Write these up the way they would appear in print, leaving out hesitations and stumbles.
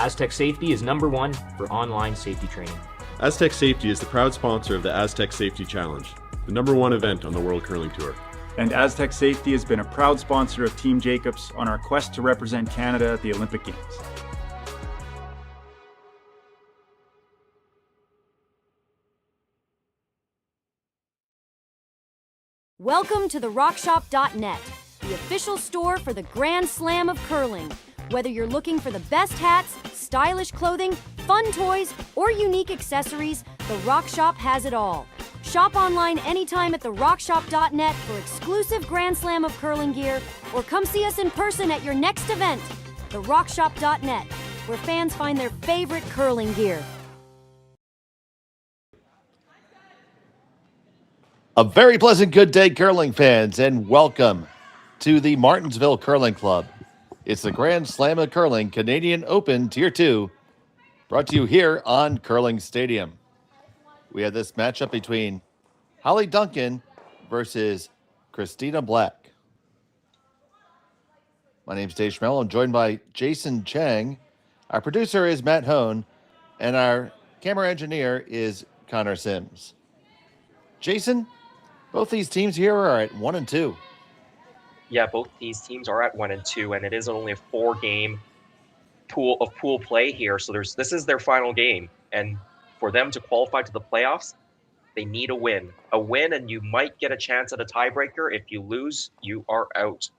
Aztec Safety is #1 for online safety training. Aztec Safety is the proud sponsor of the Aztec Safety Challenge, the #1 event on the World Curling Tour. And Aztec Safety has been a proud sponsor of Team Jacobs on our quest to represent Canada at the Olympic Games. Welcome to therockshop.net, the official store for the Grand Slam of curling. Whether you're looking for the best hats, stylish clothing, fun toys, or unique accessories, The Rock Shop has it all. Shop online anytime at therockshop.net for exclusive Grand Slam of curling gear, or come see us in person at your next event. therockshop.net, where fans find their favorite curling gear. A very pleasant good day, curling fans, and welcome to the Martensville Curling Club. It's the Grand Slam of Curling Canadian Open Tier 2, brought to you here on Curling Stadium. We have this matchup between Hollie Duncan versus Christina Black. My name is Dave Schmel. I'm joined by Jason Chang. Our producer is Matt Hone, and our camera engineer is Connor Sims. Jason, both these teams here are at 1 and 2. Yeah, both these teams are at 1 and 2, and it is only a 4-game pool play here. So this is their final game, and for them to qualify to the playoffs, they need a win. A win, and you might get a chance at a tiebreaker. If you lose, you are out.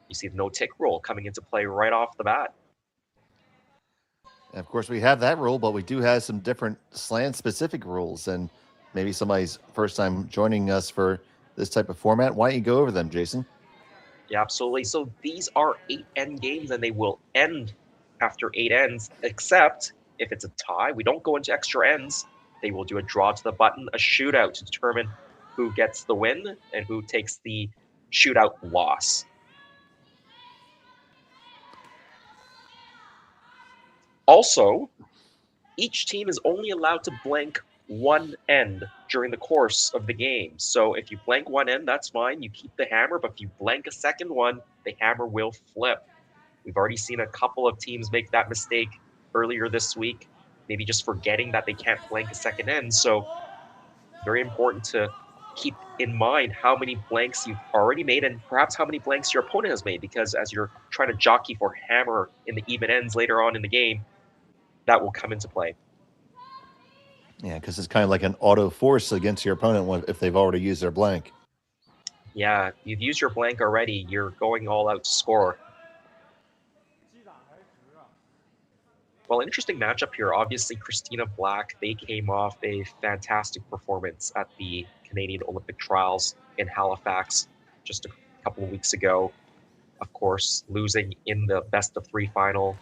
You see the no-tick rule coming into play right off the bat. And of course, we have that rule, but we do have some different slant-specific rules, and maybe somebody's first time joining us for this type of format. Why don't you go over them, Jason? Yeah, absolutely. So these are 8-end games, and they will end after 8 ends, except if it's a tie. We don't go into extra ends. They will do a draw to the button, a shootout to determine who gets the win and who takes the shootout loss. Also, each team is only allowed to blank one end during the course of the game. So if you blank one end, that's fine. You keep the hammer, but if you blank a second one, the hammer will flip. We've already seen a couple of teams make that mistake earlier this week, maybe just forgetting that they can't blank a second end. So very important to keep in mind how many blanks you've already made and perhaps how many blanks your opponent has made, because as you're trying to jockey for hammer in the even ends later on in the game, that will come into play. Yeah, because it's kind of like an auto force against your opponent if they've already used their blank. Yeah, you've used your blank already. You're going all out to score. Well, an interesting matchup here. Obviously, Christina Black, they came off a fantastic performance at the Canadian Olympic Trials in Halifax just a couple of weeks ago. Of course, losing in the best-of-3 final,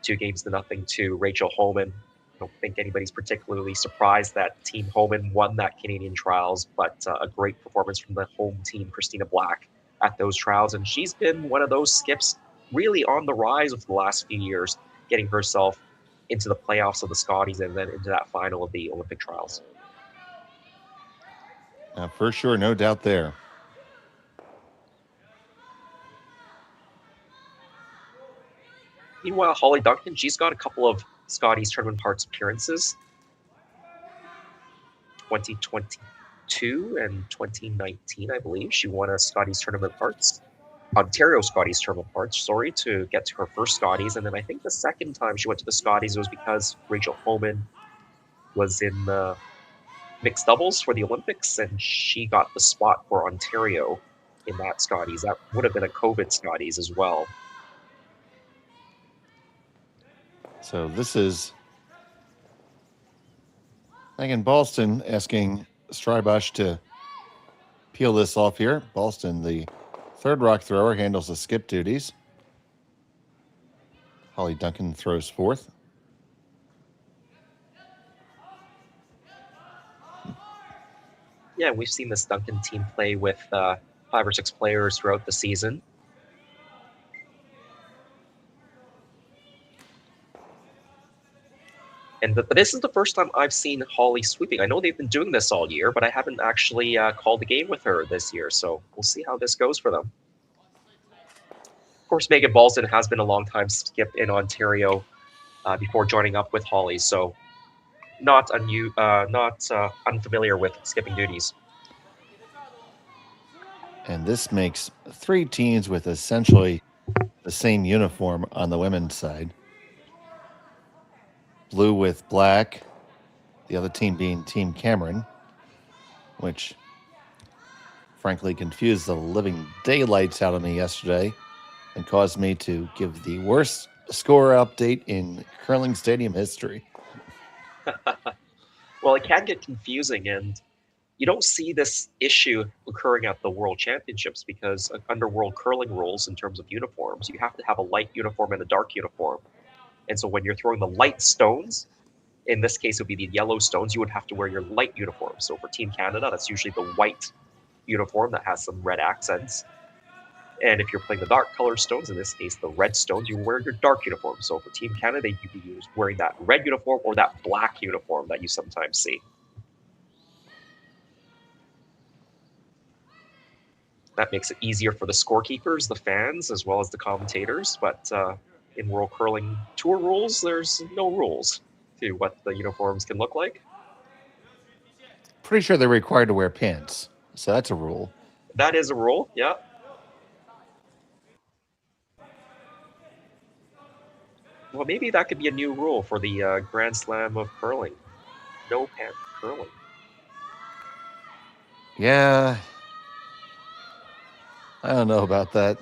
2-0 to Rachel Homan. I don't think anybody's particularly surprised that Team Homan won that Canadian Trials, but a great performance from the home team, Christina Black, at those trials. And she's been one of those skips really on the rise over the last few years, getting herself into the playoffs of the Scotties and then into that final of the Olympic Trials. For sure, no doubt there. Meanwhile, Hollie Duncan, she's got a couple of Scotties Tournament Hearts appearances. 2022 and 2019, I believe. She won a Scotties Tournament Hearts. Ontario Scotties Tournament Hearts, to get to her first Scotties. And then I think the second time she went to the Scotties was because Rachel Homan was in the mixed doubles for the Olympics, and she got the spot for Ontario in that Scotties. That would have been a COVID Scotties as well. So this is Megan Boston asking Strybosh to peel this off here. Boston, the third rock thrower, handles the skip duties. Hollie Duncan throws fourth. Yeah, we've seen this Duncan team play with 5 or 6 players throughout the season. But this is the first time I've seen Hollie sweeping. I know they've been doing this all year, but I haven't actually called a game with her this year. So we'll see how this goes for them. Of course, Megan Balston has been a long time skip in Ontario before joining up with Hollie, so not unfamiliar with skipping duties. And this makes 3 teams with essentially the same uniform on the women's side. Blue with black, the other team being Team Cameron, which frankly confused the living daylights out of me yesterday and caused me to give the worst score update in curling stadium history. Well, it can get confusing, and you don't see this issue occurring at the World Championships because under World Curling rules, in terms of uniforms, you have to have a light uniform and a dark uniform. And so when you're throwing the light stones, in this case it would be the yellow stones, you would have to wear your light uniform. So for Team Canada, that's usually the white uniform that has some red accents. And if you're playing the dark color stones, in this case the red stones, you wear your dark uniform. So for Team Canada, you'd be wearing that red uniform or that black uniform that you sometimes see. That makes it easier for the scorekeepers, the fans, as well as the commentators. But in World Curling Tour rules, there's no rules to what the uniforms can look like. Pretty sure they're required to wear pants, so that's a rule. That is a rule, yeah. Well, maybe that could be a new rule for the Grand Slam of curling. No pant curling. Yeah, I don't know about that.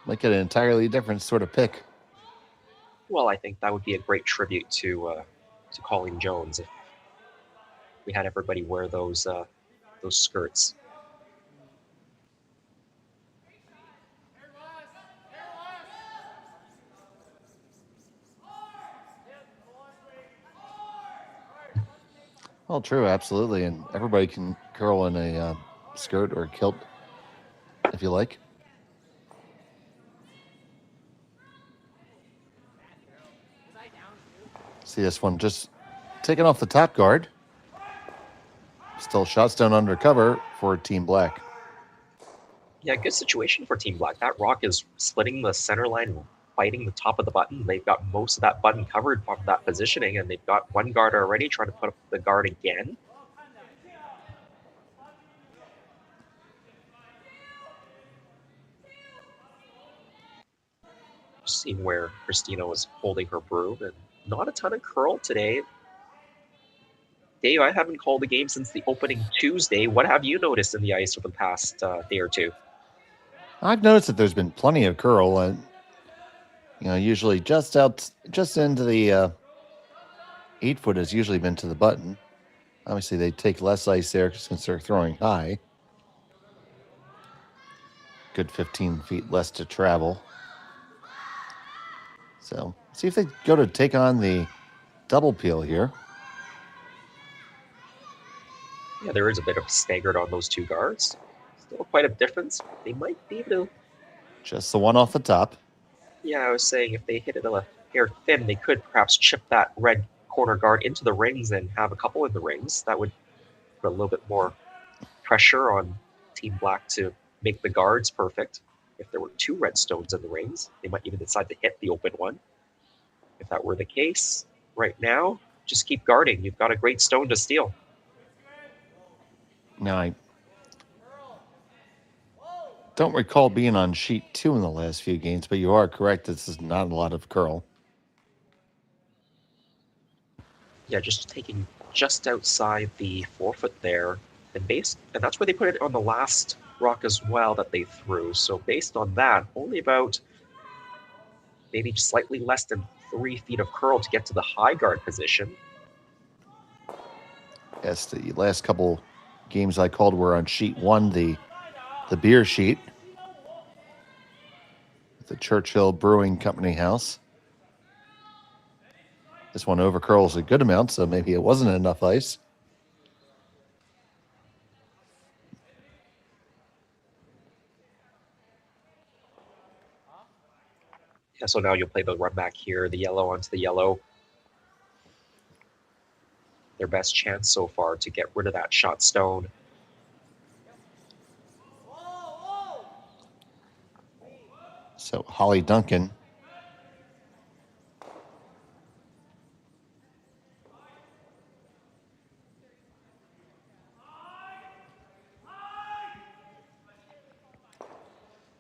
Make it an entirely different sort of pick. Well, I think that would be a great tribute to Colleen Jones if we had everybody wear those skirts. Well, true, absolutely, and everybody can curl in a skirt or a kilt if you like. See this one just taking off the top guard. Still shot stone under cover for Team Black. Yeah, good situation for Team Black. That rock is splitting the center line, biting the top of the button. They've got most of that button covered from that positioning, and they've got one guard already trying to put up the guard again. Just seeing where Christina was holding her broom, and not a ton of curl today. Dave, I haven't called the game since the opening Tuesday. What have you noticed in the ice for the past day or two? I've noticed that there's been plenty of curl, and usually just into the 8 foot has usually been to the button. Obviously, they take less ice there since they're throwing high. Good 15 feet less to travel. So, see if they go to take on the double peel here. Yeah, there is a bit of staggered on those two guards. Still quite a difference. They might be able to... Just the one off the top. Yeah, I was saying if they hit it a hair thin, they could perhaps chip that red corner guard into the rings and have a couple in the rings. That would put a little bit more pressure on Team Black to make the guards perfect. If there were 2 red stones in the rings, they might even decide to hit the open one. If that were the case, right now, just keep guarding. You've got a great stone to steal. Now, I don't recall being on sheet 2 in the last few games, but you are correct. This is not a lot of curl. Yeah, just taking just outside the 4 foot there, and that's where they put it on the last rock as well that they threw. So based on that, only about maybe slightly less than 3 feet of curl to get to the high guard position. Yes, the last couple games I called were on sheet 1, the beer sheet, the Churchill Brewing Company house. This one over curls a good amount, so maybe it wasn't enough ice. Yeah, so now you'll play the run back here, the yellow onto the yellow. Their best chance so far to get rid of that shot stone. So Hollie Duncan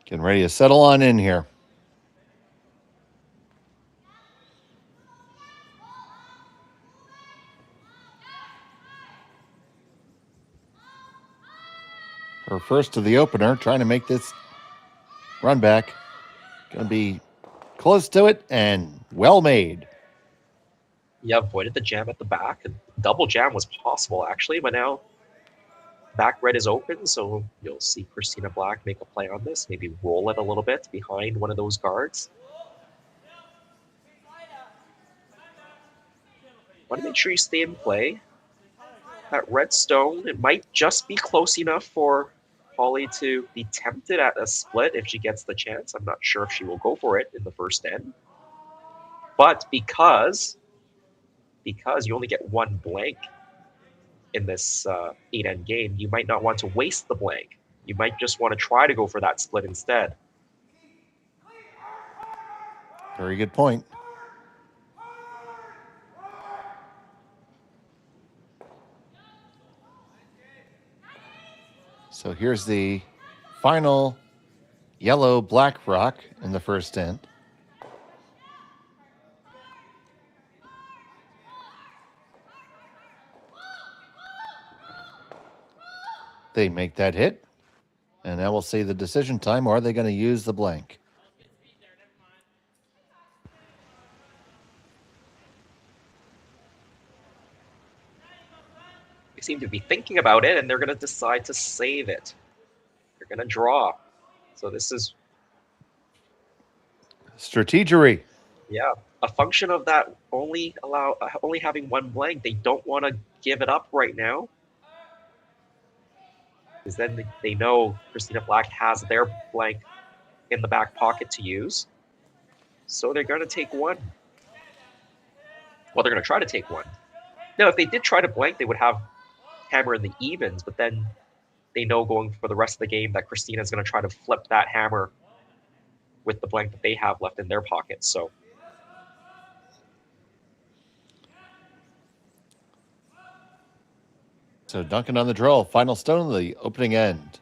getting ready to settle on in here. Her first to the opener, trying to make this run back. Going to be close to it and well made. Yeah, avoided the jam at the back. And double jam was possible, actually, but now back red is open, so you'll see Christina Black make a play on this, maybe roll it a little bit behind one of those guards. Want to make sure you stay in play. That red stone, it might just be close enough for Hollie to be tempted at a split if she gets the chance. I'm not sure if she will go for it in the first end. But because you only get one blank in this 8-end game, you might not want to waste the blank. You might just want to try to go for that split instead. Very good point. So here's the final yellow-black rock in the first end. They make that hit, and now we'll see the decision time, or are they going to use the blank? They seem to be thinking about it, and they're going to decide to save it. They're going to draw. So this is... strategery. Yeah, a function of that only having one blank. They don't want to give it up right now, because then they know Christina Black has their blank in the back pocket to use. So they're going to take one. Well, they're going to try to take one. Now, if they did try to blank, they would have hammer in the evens, but then they know going for the rest of the game that Christina is going to try to flip that hammer with the blank that they have left in their pocket. So Duncan on the draw, final stone of the opening end.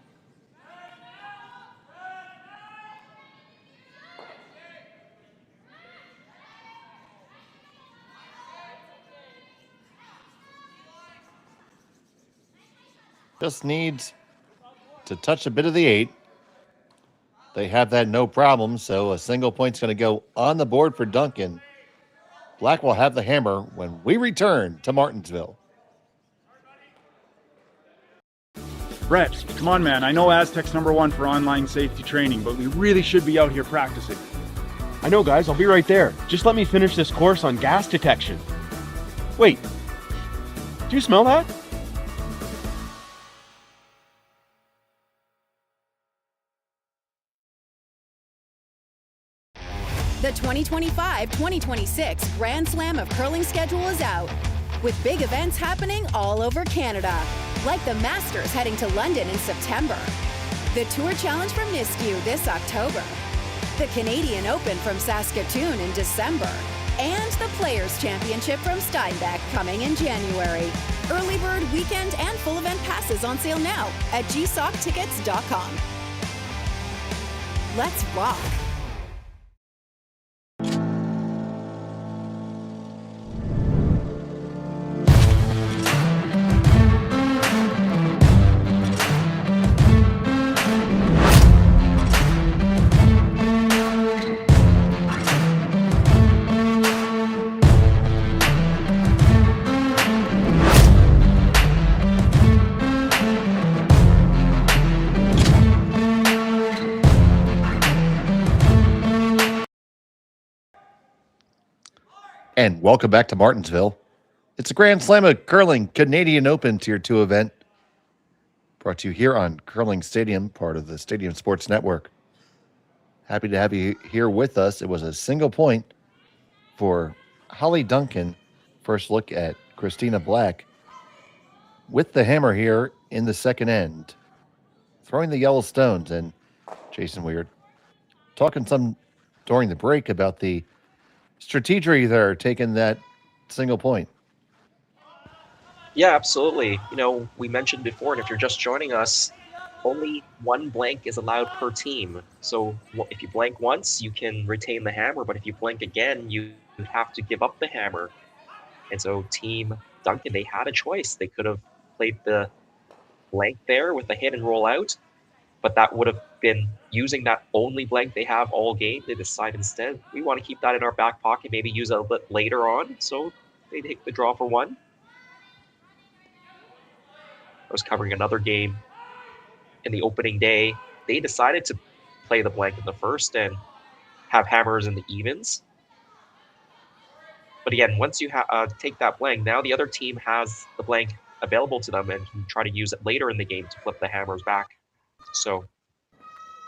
Just needs to touch a bit of the 8. They have that no problem, so a single point's going to go on the board for Duncan. Black will have the hammer when we return to Martensville. Brett, come on, man. I know Aztec's #1 for online safety training, but we really should be out here practicing. I know, guys. I'll be right there. Just let me finish this course on gas detection. Wait. Do you smell that? The 2025-2026 Grand Slam of Curling schedule is out, with big events happening all over Canada, like the Masters heading to London in September, the Tour Challenge from Nisku this October, the Canadian Open from Saskatchewan in December, and the Players' Championship from Steinbeck coming in January. Early bird weekend and full event passes on sale now at gsoctickets.com. Let's rock! And welcome back to Martensville. It's a Grand Slam of Curling Canadian Open Tier 2 event, brought to you here on Curling Stadium, part of the Stadium Sports Network. Happy to have you here with us. It was a single point for Hollie Duncan. First look at Christina Black with the hammer here in the second end, throwing the yellow stones. And Jason Weird, talking some during the break about the strategy there, taking that single point. Yeah, absolutely. We mentioned before, and if you're just joining us, only one blank is allowed per team. So if you blank once, you can retain the hammer, but if you blank again, you have to give up the hammer. And so Team Duncan, they had a choice. They could have played the blank there with a hit and roll out, but that would have been using that only blank they have all game. They decide instead, we want to keep that in our back pocket, maybe use it a little bit later on. So they take the draw for one. I was covering another game in the opening day. They decided to play the blank in the first and have hammers in the evens. But again, once you take that blank, now the other team has the blank available to them and can try to use it later in the game to flip the hammers back. So a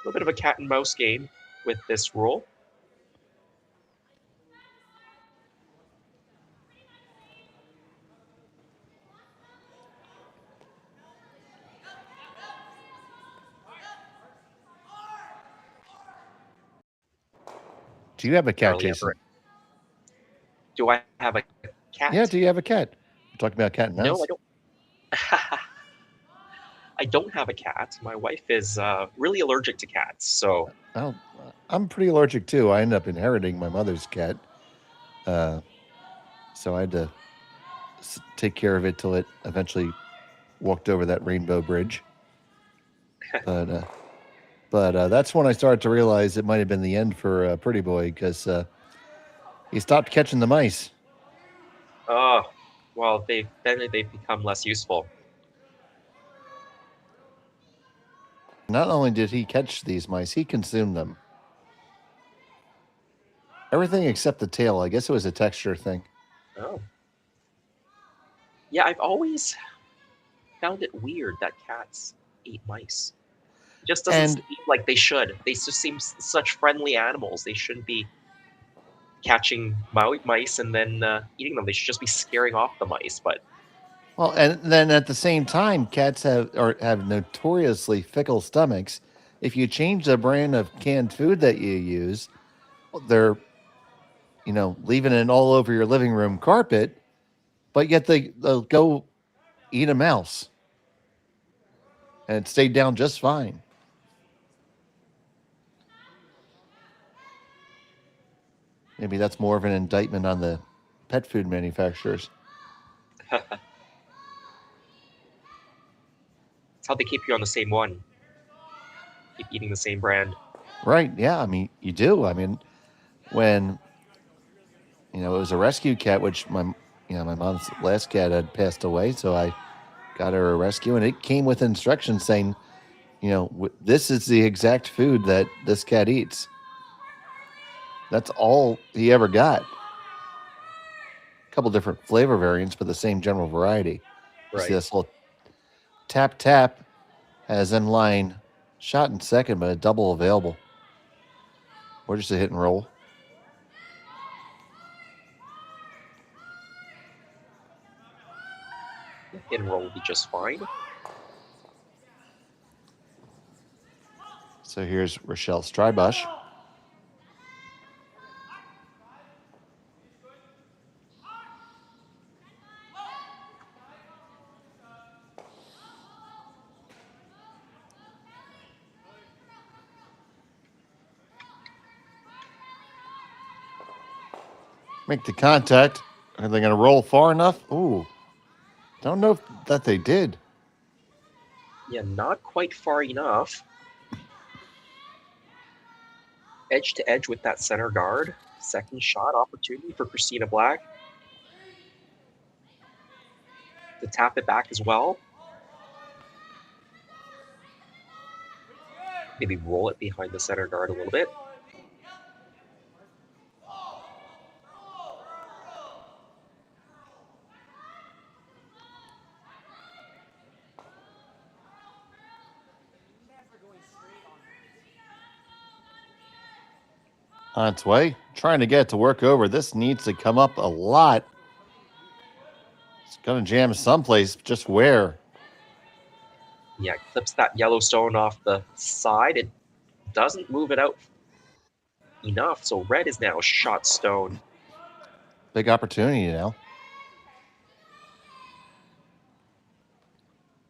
little bit of a cat and mouse game with this rule. Do you have a cat, Charlie Jason? Everett. Do I have a cat? Yeah, do you have a cat? We're talking about cat and mouse? No, I don't. I don't have a cat. My wife is really allergic to cats, so... Oh, I'm pretty allergic too. I ended up inheriting my mother's cat. So I had to take care of it till it eventually walked over that rainbow bridge. But that's when I started to realize it might have been the end for Pretty Boy, because he stopped catching the mice. Oh, well, they've become less useful. Not only did he catch these mice, he consumed them. Everything except the tail. I guess it was a texture thing. Oh. Yeah, I've always found it weird that cats eat mice. It just doesn't seem like they should. They just seem such friendly animals. They shouldn't be catching mice and then eating them. They should just be scaring off the mice, but... Well, and then at the same time, cats have notoriously fickle stomachs. If you change the brand of canned food that you use, they're, leaving it all over your living room carpet, but yet they'll go eat a mouse. And it stayed down just fine. Maybe that's more of an indictment on the pet food manufacturers. It's how they keep you on the same one. Keep eating the same brand. Right, yeah. I mean, you do. I mean, when, it was a rescue cat, which my mom's last cat had passed away, so I got her a rescue, and it came with instructions saying, this is the exact food that this cat eats. That's all he ever got. A couple different flavor variants, but the same general variety. Right. See this little tap has in line shot in second, but a double available. Or just a hit and roll. Hit and roll will be just fine. So here's Rochelle Strybush. Make the contact. Are they going to roll far enough? Ooh. Don't know that they did. Yeah, not quite far enough. Edge to edge with that center guard. Second shot opportunity for Christina Black. To tap it back as well. Maybe roll it behind the center guard a little bit. On its way, trying to get it to work over. This needs to come up a lot. It's going to jam someplace, just where? Yeah, clips that Yellowstone off the side. It doesn't move it out enough. So red is now shot stone. Big opportunity now.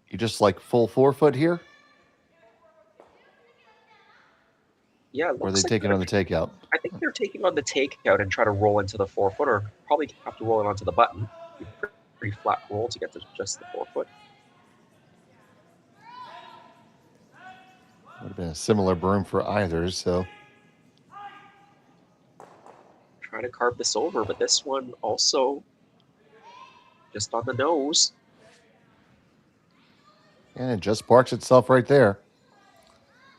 You just like full 4-foot here? Yeah, Or are they taking on the takeout? I think they're taking on the takeout and try to roll into the 4-footer. Probably have to roll it onto the button. Pretty flat roll to get to just the 4-foot. Would have been a similar broom for either, so. Trying to carve this over, but this one also just on the nose. And it just parks itself right there.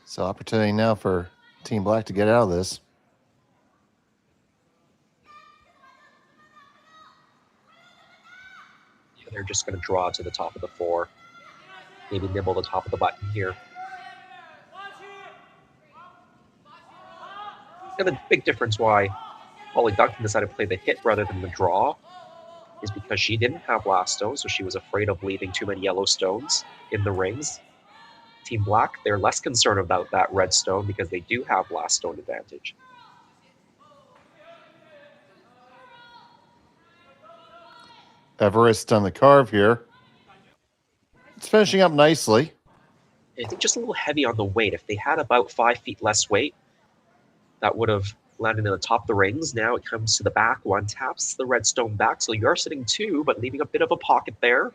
So opportunity now for Team Black to get out of this. Yeah, they're just going to draw to the top of the 4. Maybe nibble the top of the button here. And the big difference why Hollie Duncan decided to play the hit rather than the draw is because she didn't have last stone, so she was afraid of leaving too many yellow stones in the rings. Team Black, they're less concerned about that red stone because they do have last stone advantage. Everest on the carve here. It's finishing up nicely. I think just a little heavy on the weight. If they had about 5 feet less weight, that would have landed in the top of the rings. Now it comes to the back. One taps the red stone back, so you're sitting 2, but leaving a bit of a pocket there.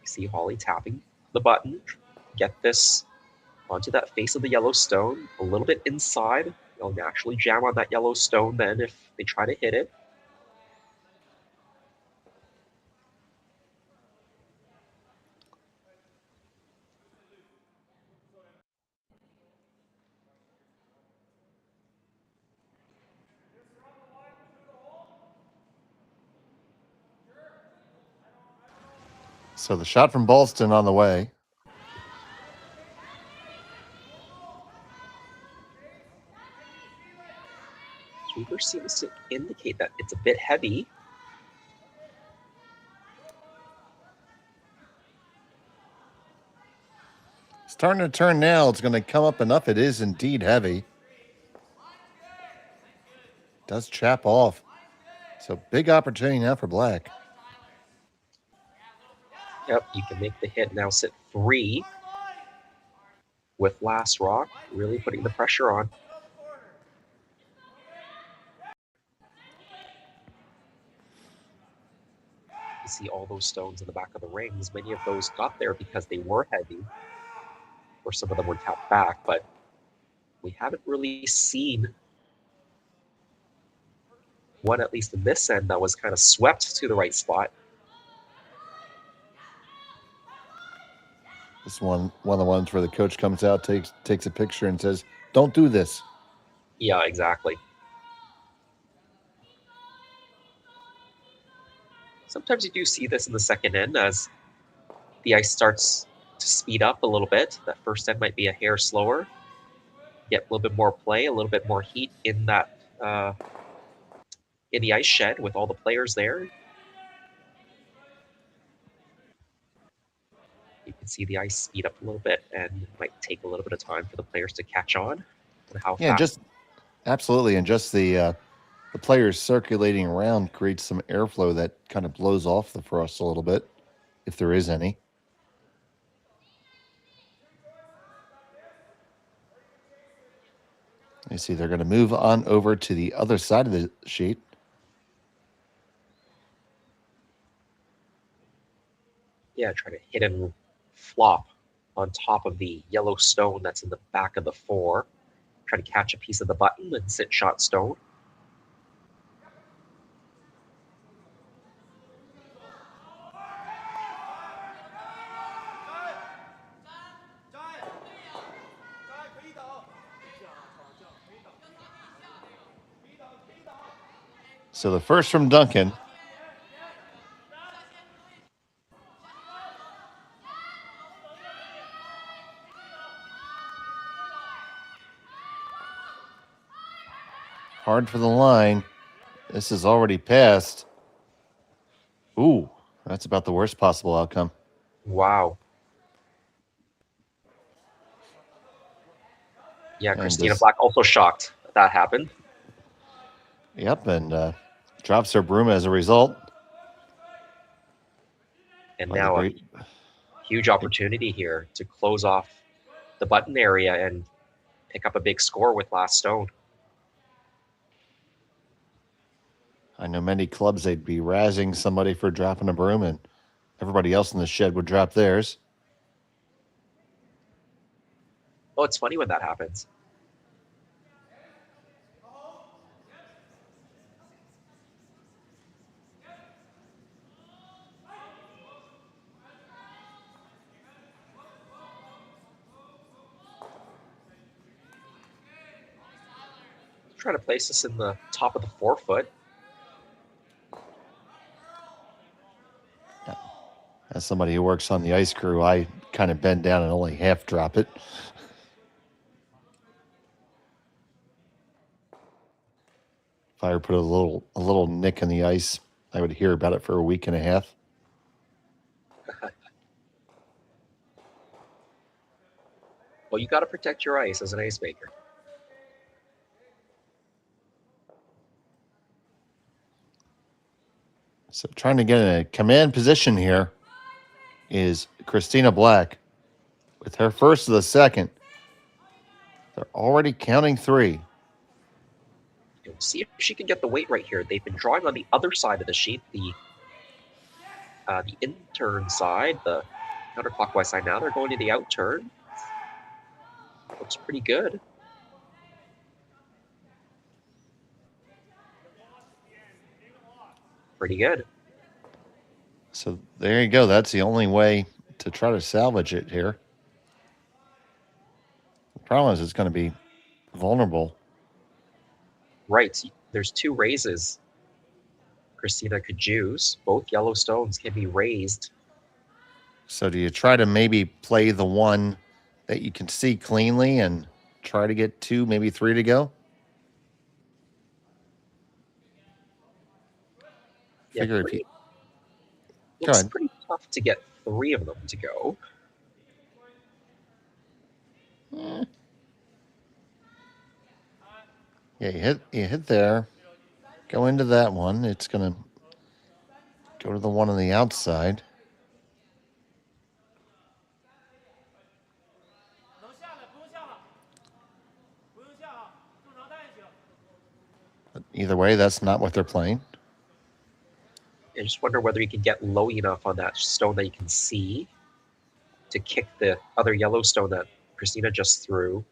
You see Hollie tapping the button. Get this onto that face of the yellow stone, a little bit inside. They'll naturally jam on that yellow stone then if they try to hit it. So the shot from Ballston on the way. Sweeper seems to indicate that it's a bit heavy. Starting to turn now. It's going to come up enough. It is indeed heavy. Does chap off. So big opportunity now for Black. Yep, you can make the hit now sit 3 with last rock, really putting the pressure on. You see all those stones in the back of the rings. Many of those got there because they were heavy, or some of them were tapped back, but we haven't really seen one, at least in this end, that was kind of swept to the right spot. This one of the ones where the coach comes out, takes a picture and says, "Don't do this." Yeah, exactly. Sometimes you do see this in the second end as the ice starts to speed up a little bit. That first end might be a hair slower. Get a little bit more play, a little bit more heat in that in the ice shed with all the players there. You can see the ice speed up a little bit, and it might take a little bit of time for the players to catch on. And how Yeah, fast. just absolutely, and just the players circulating around creates some airflow that kind of blows off the frost a little bit, if there is any. You see, they're going to move on over to the other side of the sheet. Yeah, try to hit and flop on top of the yellow stone that's in the back of the 4. Try to catch a piece of the button and sit shot stone. So the first from Duncan. Hard for the line. This is already passed. Ooh, that's about the worst possible outcome. Wow. Yeah, And Christina this- Black also shocked that happened. Yep, and drops her broom as a result. And By the now a great- huge opportunity here to close off the button area and pick up a big score with last stone. I know many clubs, they'd be razzing somebody for dropping a broom, and everybody else in the shed would drop theirs. Oh, it's funny when that happens. Trying to place this in the top of the forefoot. As somebody who works on the ice crew, I kind of bend down and only half drop it. If I were to put a little nick in the ice, I would hear about it for a week and a half. Well, you got to protect your ice as an ice maker. So trying to get in a command position here is Christina Black. With her first of the second, they're already counting three. See if she can get the weight right here. They've been drawing on the other side of the sheet, the in-turn side, the counterclockwise side. Now they're going to the outturn. Looks pretty good. Pretty good. So there you go. That's the only way to try to salvage it here. The problem is it's going to be vulnerable. Right. There's two raises Christina could use. Both yellow stones can be raised. So do you try to maybe play the one that you can see cleanly and try to get two, maybe three to go? Yeah, Figure if you... Go Looks ahead. pretty tough to get three of them to go. Yeah, you hit there. Go into that one. It's going to go to the one on the outside. But either way, that's not what they're playing. I just wonder whether you can get low enough on that stone that you can see to kick the other yellow stone that Christina just threw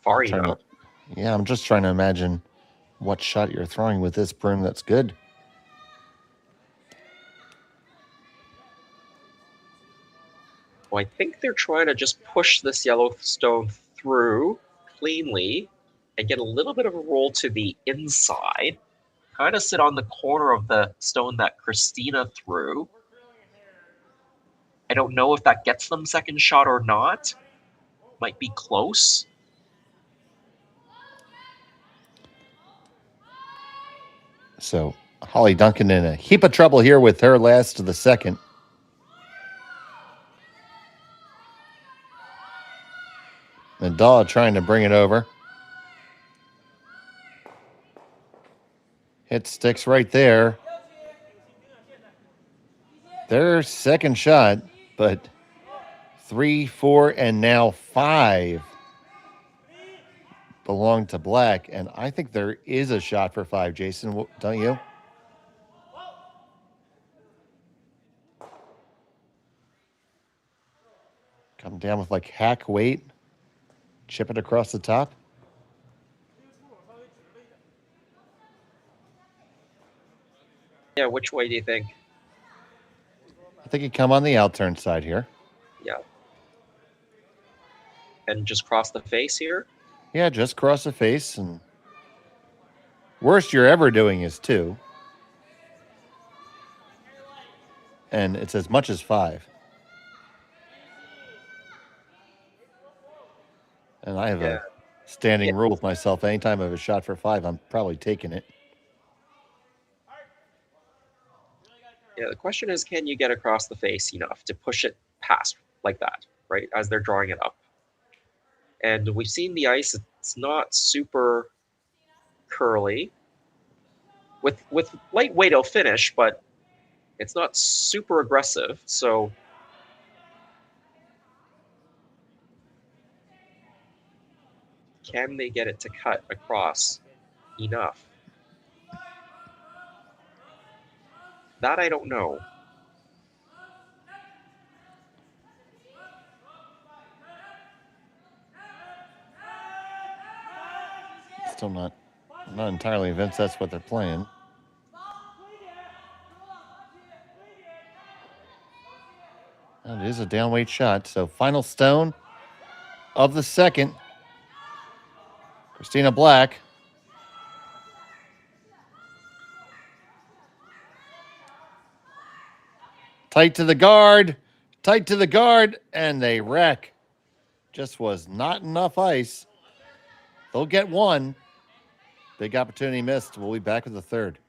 far enough. Yeah, I'm just trying to imagine what shot you're throwing with this broom that's good. Well, I think they're trying to just push this yellow stone through cleanly and get a little bit of a roll to the inside. Kind of sit on the corner of the stone that Christina threw. I don't know if that gets them second shot or not. Might be close. So Hollie Duncan in a heap of trouble here with her last of the second. Nadal trying to bring it over. Hit sticks right there. Their second shot, but 3, 4, and now 5 belong to Black. And I think there is a shot for 5, Jason, don't you? Come down with like hack weight. Chip it across the top. Yeah, which way do you think? I think you come on the outturn side here. Yeah. And just cross the face here? Yeah, just cross the face. And worst you're ever doing is 2. And it's as much as 5. And I have a standing rule with myself. Anytime I have a shot for 5, I'm probably taking it. Yeah, the question is, can you get across the face enough to push it past like that, right, as they're drawing it up? And we've seen the ice, it's not super curly. With lightweight it'll finish, but it's not super aggressive, so can they get it to cut across enough? That I don't know. Still not entirely convinced that's what they're playing. And it is a downweight shot. So final stone of the second. Christina Black. Tight to the guard. Tight to the guard. And they wreck. Just was not enough ice. They'll get one. Big opportunity missed. We'll be back with the third.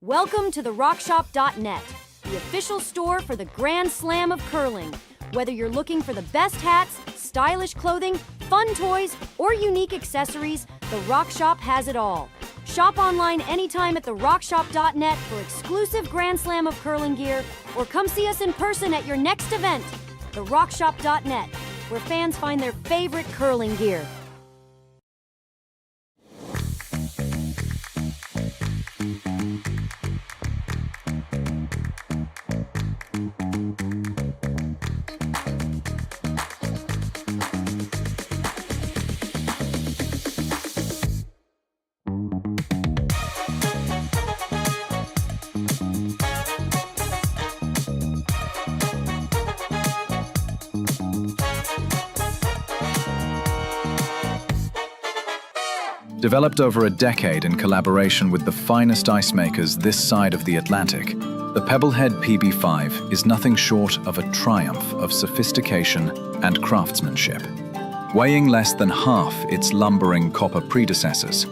Welcome to the RockShop.net, the official store for the Grand Slam of curling. Whether you're looking for the best hats, stylish clothing, fun toys, or unique accessories, the Rock Shop has it all. Shop online anytime at therockshop.net for exclusive Grand Slam of curling gear, or come see us in person at your next event. TheRockShop.net, where fans find their favorite curling gear. Developed over a decade in collaboration with the finest ice makers this side of the Atlantic, the Pebblehead PB5 is nothing short of a triumph of sophistication and craftsmanship. Weighing less than half its lumbering copper predecessors,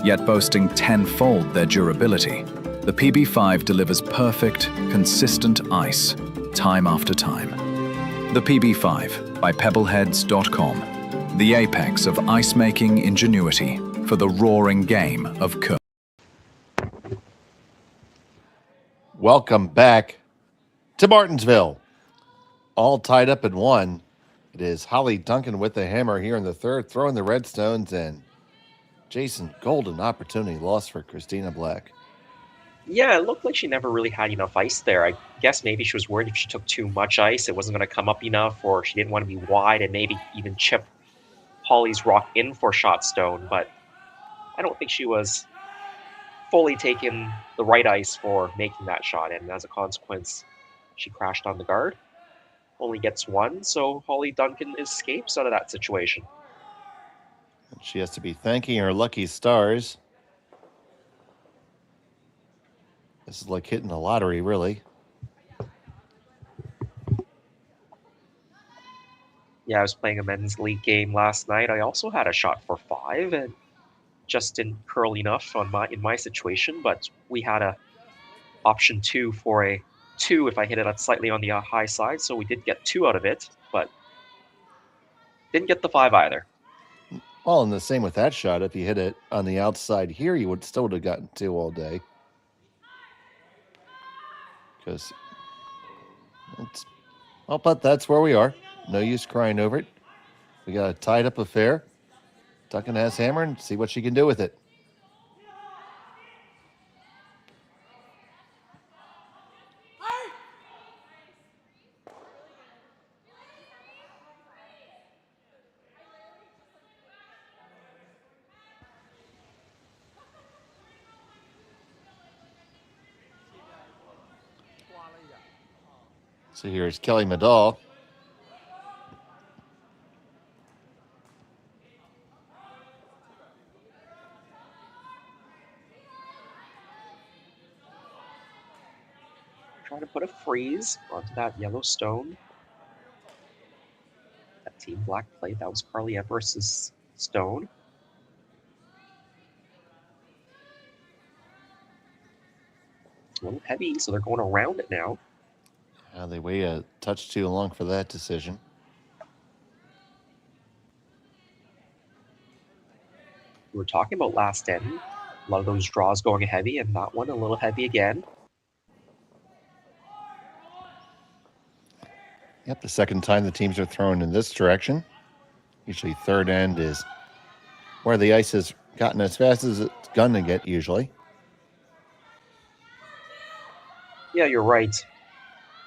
yet boasting tenfold their durability, the PB5 delivers perfect, consistent ice, time after time. The PB5 by Pebbleheads.com, the apex of ice-making ingenuity for the roaring game of curling. Welcome back to Martensville. All tied up in one. It is Hollie Duncan with the hammer here in the third, throwing the Redstones, and Jason, golden opportunity lost for Christina Black. Yeah, it looked like she never really had enough ice there. I guess maybe she was worried if she took too much ice, it wasn't going to come up enough, or she didn't want to be wide and maybe even chip Hollie's rock in for shot stone, but I don't think she was fully taking the right ice for making that shot, and as a consequence, she crashed on the guard. Only gets one, so Hollie Duncan escapes out of that situation. She has to be thanking her lucky stars. This is like hitting the lottery, really. Yeah, I was playing a men's league game last night. I also had a shot for 5, and just didn't curl enough in my situation, but we had a option 2 for a 2 if I hit it slightly on the high side, so we did get 2 out of it, but didn't get the 5 either. Well, and the same with that shot. If you hit it on the outside here, you would still have gotten 2 all day. Because it's, well, but that's where we are. No use crying over it. We got a tied up affair. Duncan has hammer and see what she can do with it. So here's Kelly Medall. Trying to put a freeze onto that yellow stone. That Team Black played, that was Carly Everest's stone. A little heavy, so they're going around it now. They wait a touch too long for that decision. We were talking about last end. A lot of those draws going heavy, and that one a little heavy again. Yep, the second time the teams are thrown in this direction. Usually third end is where the ice has gotten as fast as it's going to get usually. Yeah, you're right.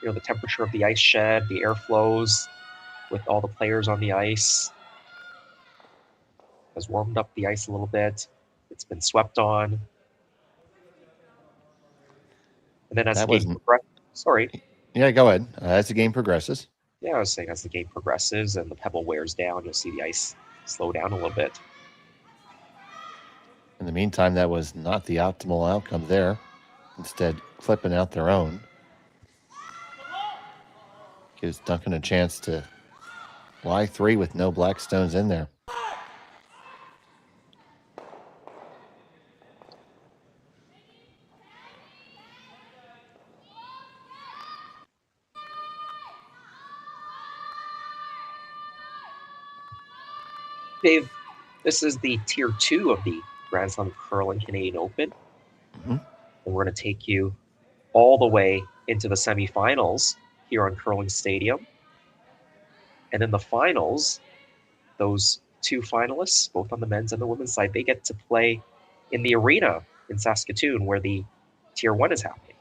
You know, the temperature of the ice shed, the airflows with all the players on the ice has warmed up the ice a little bit. It's been swept on. And then as the game progresses, Yeah, go ahead. As the game progresses. Yeah, I was saying as the game progresses and the pebble wears down, you'll see the ice slow down a little bit. In the meantime, that was not the optimal outcome there. Instead, clipping out their own. Gives Duncan a chance to lie 3 with no Blackstones in there. Dave, this is the Tier 2 of the Grand Slam Curling Canadian Open. Mm-hmm. And we're going to take you all the way into the semifinals here on Curling Stadium. And in the finals, those 2 finalists, both on the men's and the women's side, they get to play in the arena in Saskatoon where the Tier 1 is happening.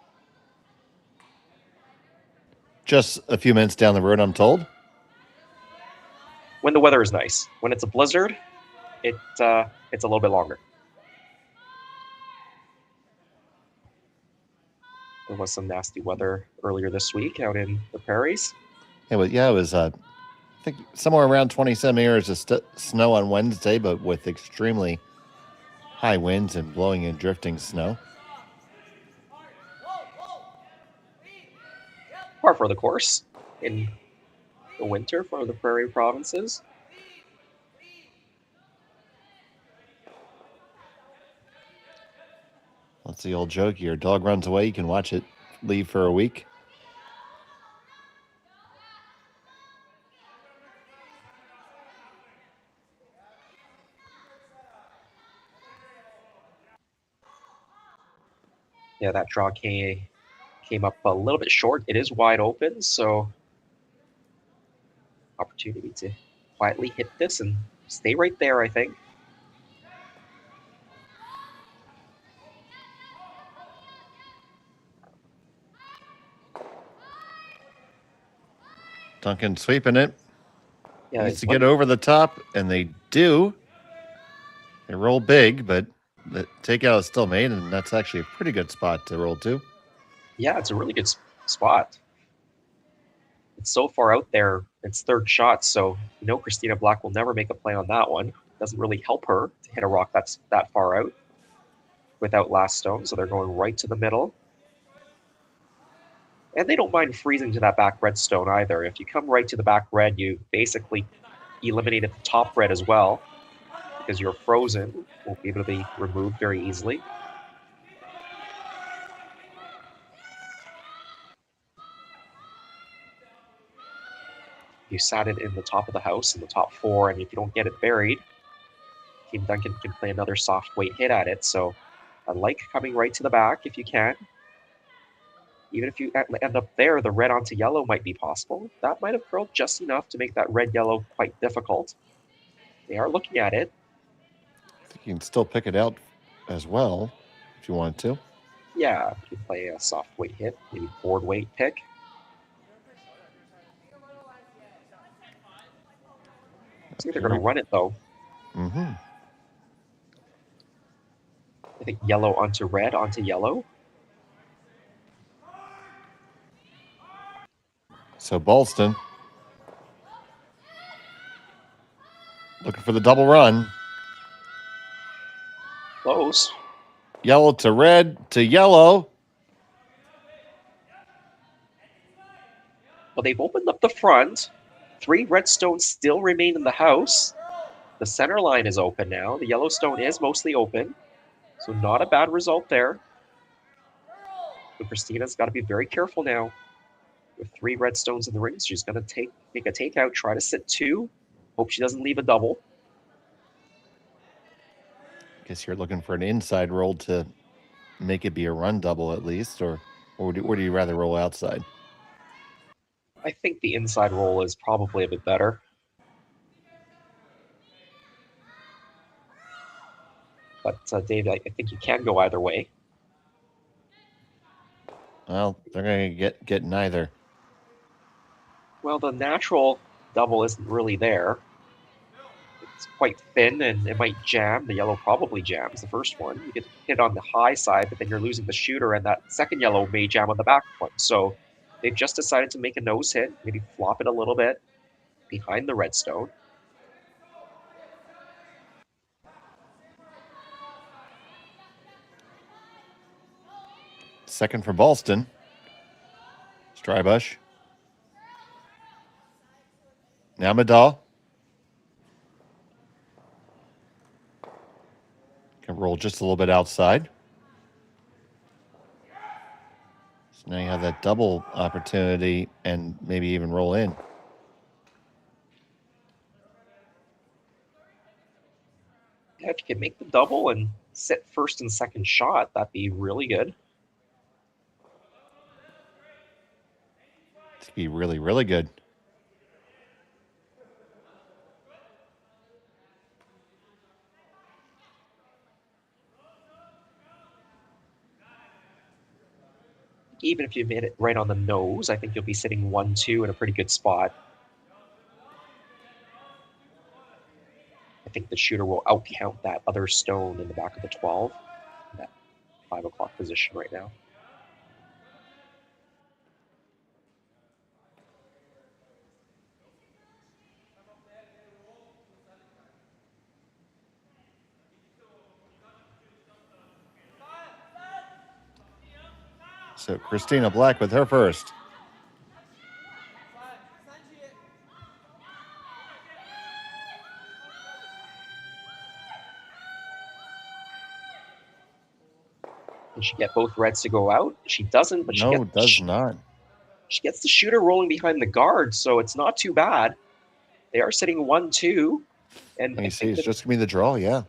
Just a few minutes down the road, I'm told. When the weather is nice. When it's a blizzard, it's a little bit longer. There was some nasty weather earlier this week out in the prairies. It was I think somewhere around 20 centimeters of snow on Wednesday, but with extremely high winds and blowing and drifting snow. Par for the course in the winter for the prairie provinces. That's the old joke. Your dog runs away, you can watch it leave for a week. Yeah, that draw came up a little bit short. It is wide open, so opportunity to quietly hit this and stay right there, I think. Duncan sweeping it. Yeah, needs to get over the top, and they do. They roll big, but the takeout is still made, and that's actually a pretty good spot to roll to. Yeah, it's a really good spot. It's so far out there. It's third shot, so you know Christina Black will never make a play on that one. Doesn't really help her to hit a rock that's that far out without last stone, so they're going right to the middle. And they don't mind freezing to that back red stone either. If you come right to the back red, you basically eliminated the top red as well because you're frozen. Won't be able to be removed very easily. You sat it in the top of the house in the top 4, and if you don't get it buried, Team Duncan can play another soft weight hit at it. So I like coming right to the back if you can. Even if you end up there, the red onto yellow might be possible. That might have curled just enough to make that red-yellow quite difficult. They are looking at it. I think you can still pick it out as well if you want to. Yeah, you can play a soft weight hit, maybe board weight pick. I think they're going to run it, though. Mm-hmm. I think yellow onto red onto yellow. So Ballston looking for the double run. Close. Yellow to red to yellow. Well, they've opened up the front. 3 red stones still remain in the house. The center line is open now. The yellow stone is mostly open. So not a bad result there. But Christina's got to be very careful now. With 3 red stones in the ring, she's going to make a takeout, try to sit 2. Hope she doesn't leave a double. Guess you're looking for an inside roll to make it be a run double at least, or do you rather roll outside? I think the inside roll is probably a bit better. But Dave, I think you can go either way. Well, they're going to get neither. Well, the natural double isn't really there. It's quite thin and it might jam. The yellow probably jams the first one. You get hit on the high side, but then you're losing the shooter, and that second yellow may jam on the back one. So they've just decided to make a nose hit, maybe flop it a little bit behind the red stone. Second for Ballston. Strybush. Now Madal. Can roll just a little bit outside. So now you have that double opportunity and maybe even roll in. Yeah, if you can make the double and sit first and second shot, that'd be really good. It'd be really, really good. Even if you made it right on the nose, I think you'll be sitting 1-2 in a pretty good spot. I think the shooter will outcount that other stone in the back of the 12, that 5 o'clock position right now. So Christina Black with her first. Can she get both reds to go out? She doesn't, but No, does not. She gets the shooter rolling behind the guard, so it's not too bad. They are sitting 1-2. And Let me see, it's just going to be the draw, yeah.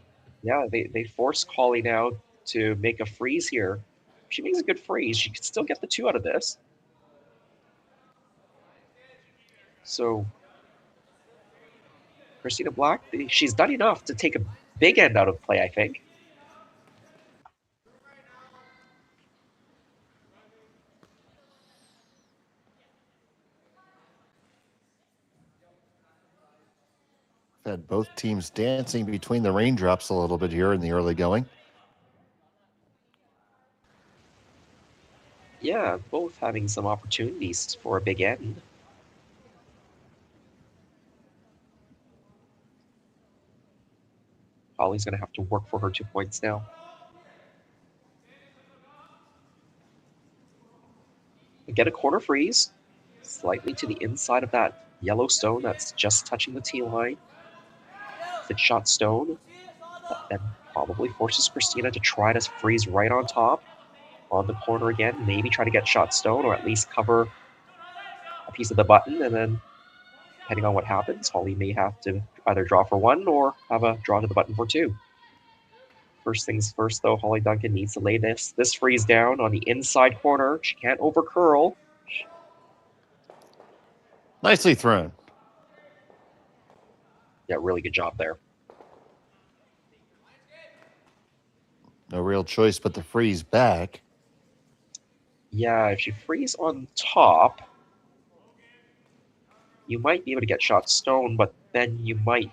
Yeah, they force Hollie now to make a freeze here. If she makes a good freeze, she could still get the 2 out of this. So Christina Black, she's done enough to take a big end out of play, I think. Had both teams dancing between the raindrops a little bit here in the early going. Yeah, both having some opportunities for a big end. Hollie's going to have to work for her 2 points now. Get a corner freeze, slightly to the inside of that yellow stone that's just touching the tee line. Fit shot stone, that then probably forces Christina to try to freeze right on top, on the corner again, maybe try to get shot stone or at least cover a piece of the button, and then depending on what happens, Hollie may have to either draw for 1 or have a draw to the button for 2. First things first, though, Hollie Duncan needs to lay this freeze down on the inside corner. She can't over curl. Nicely thrown. Yeah, really good job there. No real choice but to freeze back. Yeah, if you freeze on top, you might be able to get shot stone, but then you might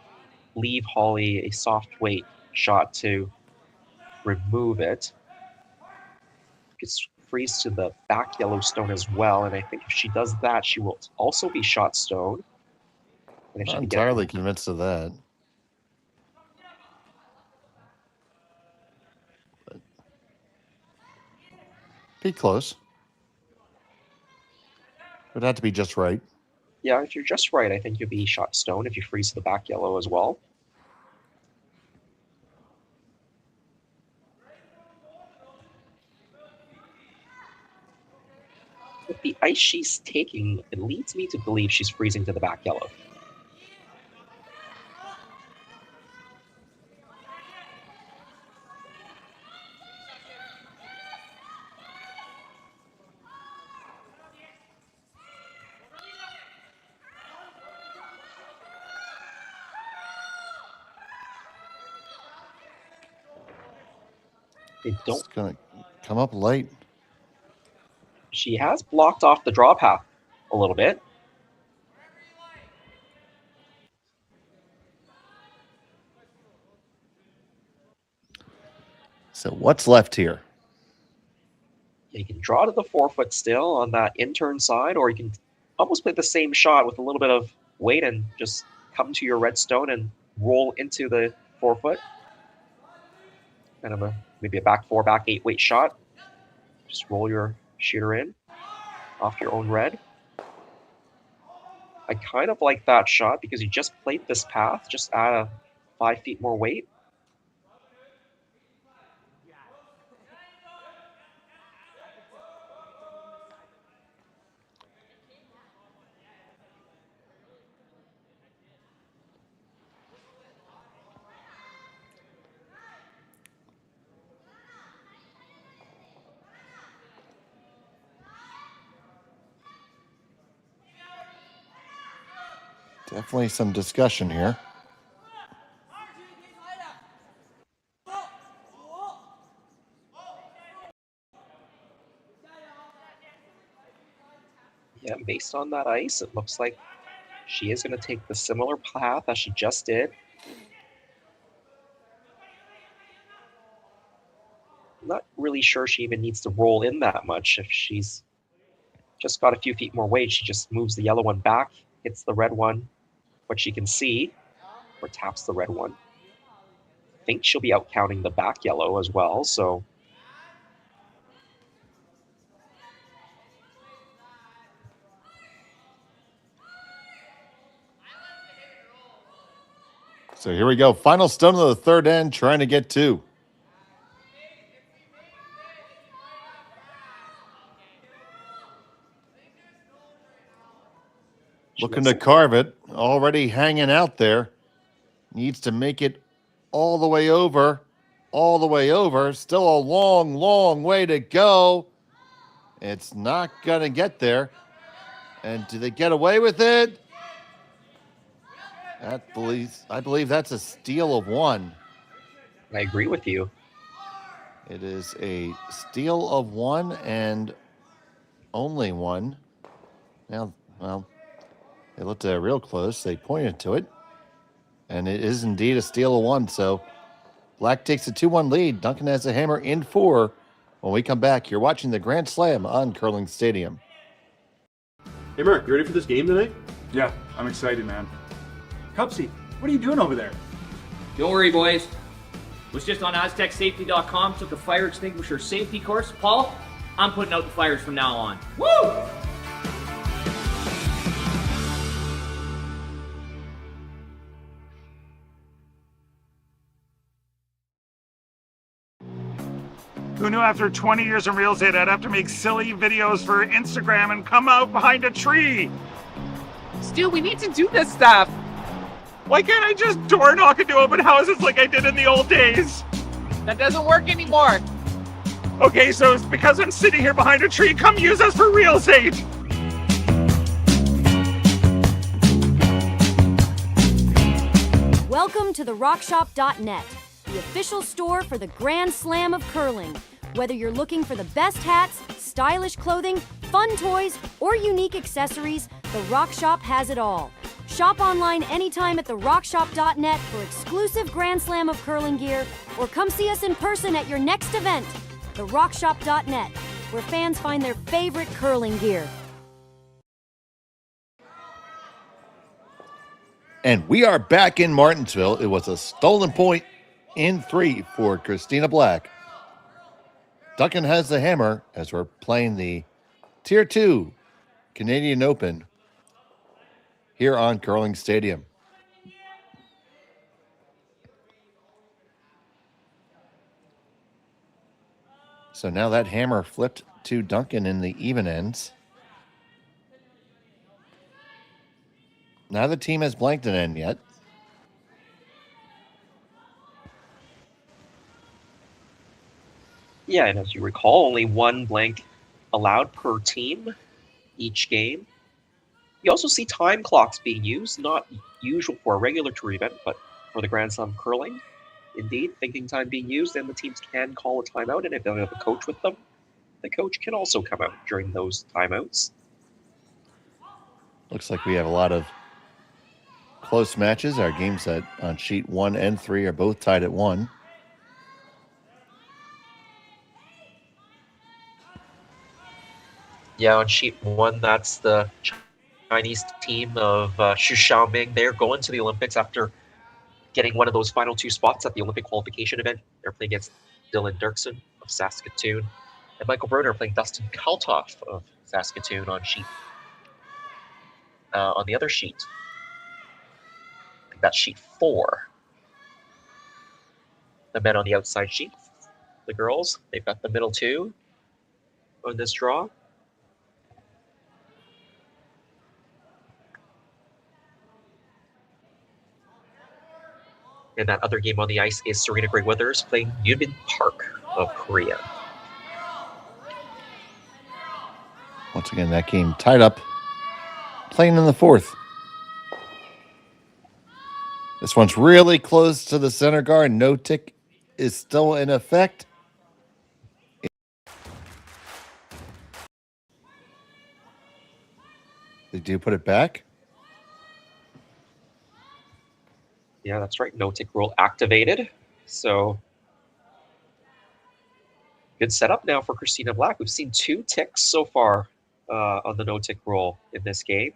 leave Hollie a soft weight shot to remove it. You could freeze to the back yellow stone as well, and I think if she does that, she will also be shot stone. And if Not she entirely convinced of that. But be close. Would have to be just right. Yeah, if you're just right, I think you'll be shot stone if you freeze to the back yellow as well. With the ice she's taking, it leads me to believe she's freezing to the back yellow. They don't. It's going to come up late. She has blocked off the draw path a little bit. So what's left here? You can draw to the 4-foot still on that in-turn side, or you can almost play the same shot with a little bit of weight and just come to your red stone and roll into the 4-foot. Kind of maybe a back 4, back 8 weight shot. Just roll your shooter in off your own red. I kind of like that shot because you just played this path, just add a 5 feet more weight. Definitely some discussion here. Yeah, based on that ice, it looks like she is going to take the similar path as she just did. Not really sure she even needs to roll in that much. If she's just got a few feet more weight, she just moves the yellow one back, hits the red one, what she can see, or taps the red one. I think she'll be out counting the back yellow as well, so So here we go. Final stone of the third end, trying to get 2. Looking to carve it. Already hanging out there. Needs to make it all the way over. All the way over. Still a long, long way to go. It's not going to get there. And do they get away with it? I believe that's a steal of 1. I agree with you. It is a steal of 1 and only 1. Now, well, they looked real close. They pointed to it. And it is indeed a steal of 1. So Black takes a 2-1 lead. Duncan has a hammer in 4. When we come back, you're watching the Grand Slam on Curling Stadium. Hey, Mark, you ready for this game tonight? Yeah, I'm excited, man. Cupsy, what are you doing over there? Don't worry, boys. Was just on AztecSafety.com, took a fire extinguisher safety course. Paul, I'm putting out the fires from now on. Woo! Who knew after 20 years in real estate I'd have to make silly videos for Instagram and come out behind a tree? Stu, we need to do this stuff. Why can't I just door knock into open houses like I did in the old days? That doesn't work anymore. Okay, so it's because I'm sitting here behind a tree. Come use us for real estate. Welcome to the RockShop.net, the official store for the Grand Slam of curling. Whether you're looking for the best hats, stylish clothing, fun toys, or unique accessories, the Rock Shop has it all. Shop online anytime at therockshop.net for exclusive Grand Slam of curling gear, or come see us in person at your next event. Therockshop.net, where fans find their favorite curling gear. And we are back in Martensville. It was a stolen point in 3 for Christina Black. Duncan has the hammer as we're playing the Tier 2 Canadian Open here on Curling Stadium. So now that hammer flipped to Duncan in the even ends. Neither team has blanked an end yet. Yeah, and as you recall, only one blank allowed per team each game. You also see time clocks being used, not usual for a regular tour event, but for the Grand Slam curling. Indeed, thinking time being used, and the teams can call a timeout, and if they have a coach with them, the coach can also come out during those timeouts. Looks like we have a lot of close matches. Our game set on sheet 1 and 3 are both tied at 1. Yeah, on sheet 1, that's the Chinese team of Xu Xiaoming. They're going to the Olympics after getting one of those final 2 spots at the Olympic qualification event. They're playing against Dylan Dirksen of Saskatoon and Michael Bruner playing Dustin Kaltoff of Saskatoon on the other sheet. I think that's sheet 4. The men on the outside sheet, the girls, they've got the middle 2 on this draw. And that other game on the ice is Serena Gray Withers playing Yunmin Park of Korea. Once again, that game tied up, playing in the 4th. This one's really close to the center guard. No tick is still in effect. They do put it back. Yeah, that's right. No tick rule activated. So good setup now for Christina Black. We've seen 2 ticks so far on the no tick rule in this game.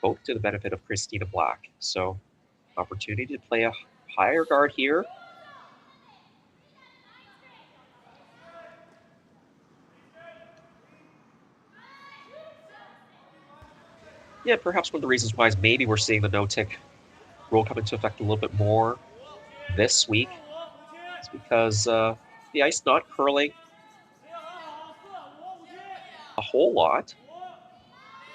Both to the benefit of Christina Black. So opportunity to play a higher guard here. Yeah, perhaps one of the reasons why is maybe we're seeing the no-tick rule come into effect a little bit more this week. It's because the ice not curling a whole lot,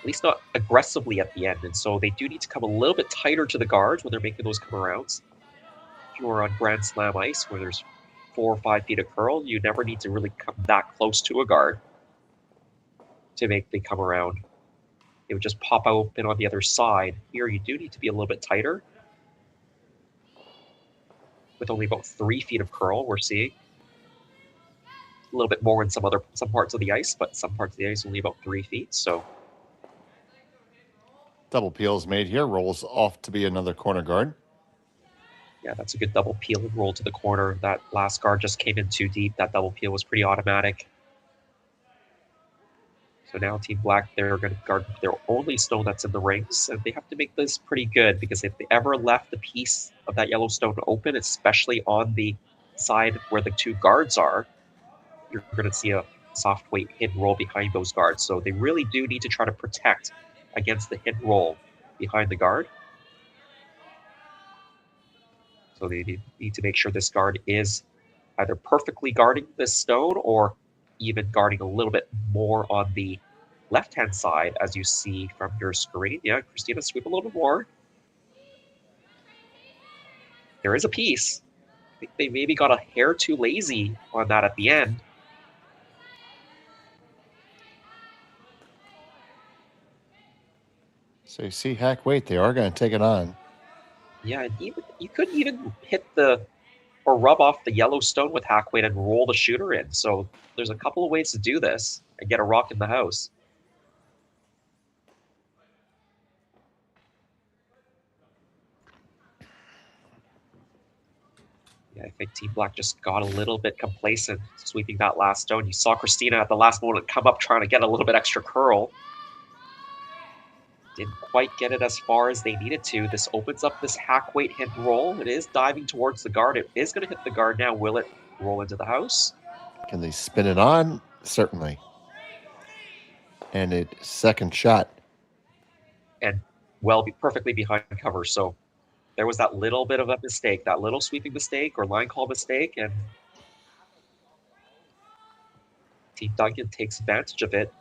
at least not aggressively at the end. And so they do need to come a little bit tighter to the guards when they're making those come-arounds. If you are on Grand Slam ice where there's 4 or 5 feet of curl, you never need to really come that close to a guard to make the come-around. It would just pop open on the other side. Here, you do need to be a little bit tighter. With only about 3 feet of curl, we're seeing. A little bit more in some parts of the ice, but some parts of the ice only about 3 feet, so. Double peels made here. Rolls off to be another corner guard. Yeah, that's a good double peel and roll to the corner. That last guard just came in too deep. That double peel was pretty automatic. So now Team Black, they're going to guard their only stone that's in the rings, and they have to make this pretty good, because if they ever left the piece of that yellow stone open, especially on the side where the 2 guards are, you're going to see a soft weight hidden roll behind those guards. So they really do need to try to protect against the hidden roll behind the guard. So they need to make sure this guard is either perfectly guarding this stone or even guarding a little bit more on the left-hand side, as you see from your screen. Yeah, Christina, sweep a little bit more. There is a piece. I think they maybe got a hair too lazy on that at the end. So you see hack weight, they are going to take it on. Yeah, and even you could even hit or rub off the yellow stone with hack weight and roll the shooter in. So there's a couple of ways to do this and get a rock in the house. Yeah, I think Team Black just got a little bit complacent sweeping that last stone. You saw Christina at the last moment come up trying to get a little bit extra curl. Didn't quite get it as far as they needed to. This opens up this hack weight hit roll. It is diving towards the guard. It is going to hit the guard now. Will it roll into the house? Can they spin it on? Certainly. And it second shot. And perfectly behind cover. So there was that little bit of a mistake, that little sweeping mistake or line call mistake, and Team Duncan takes advantage of it.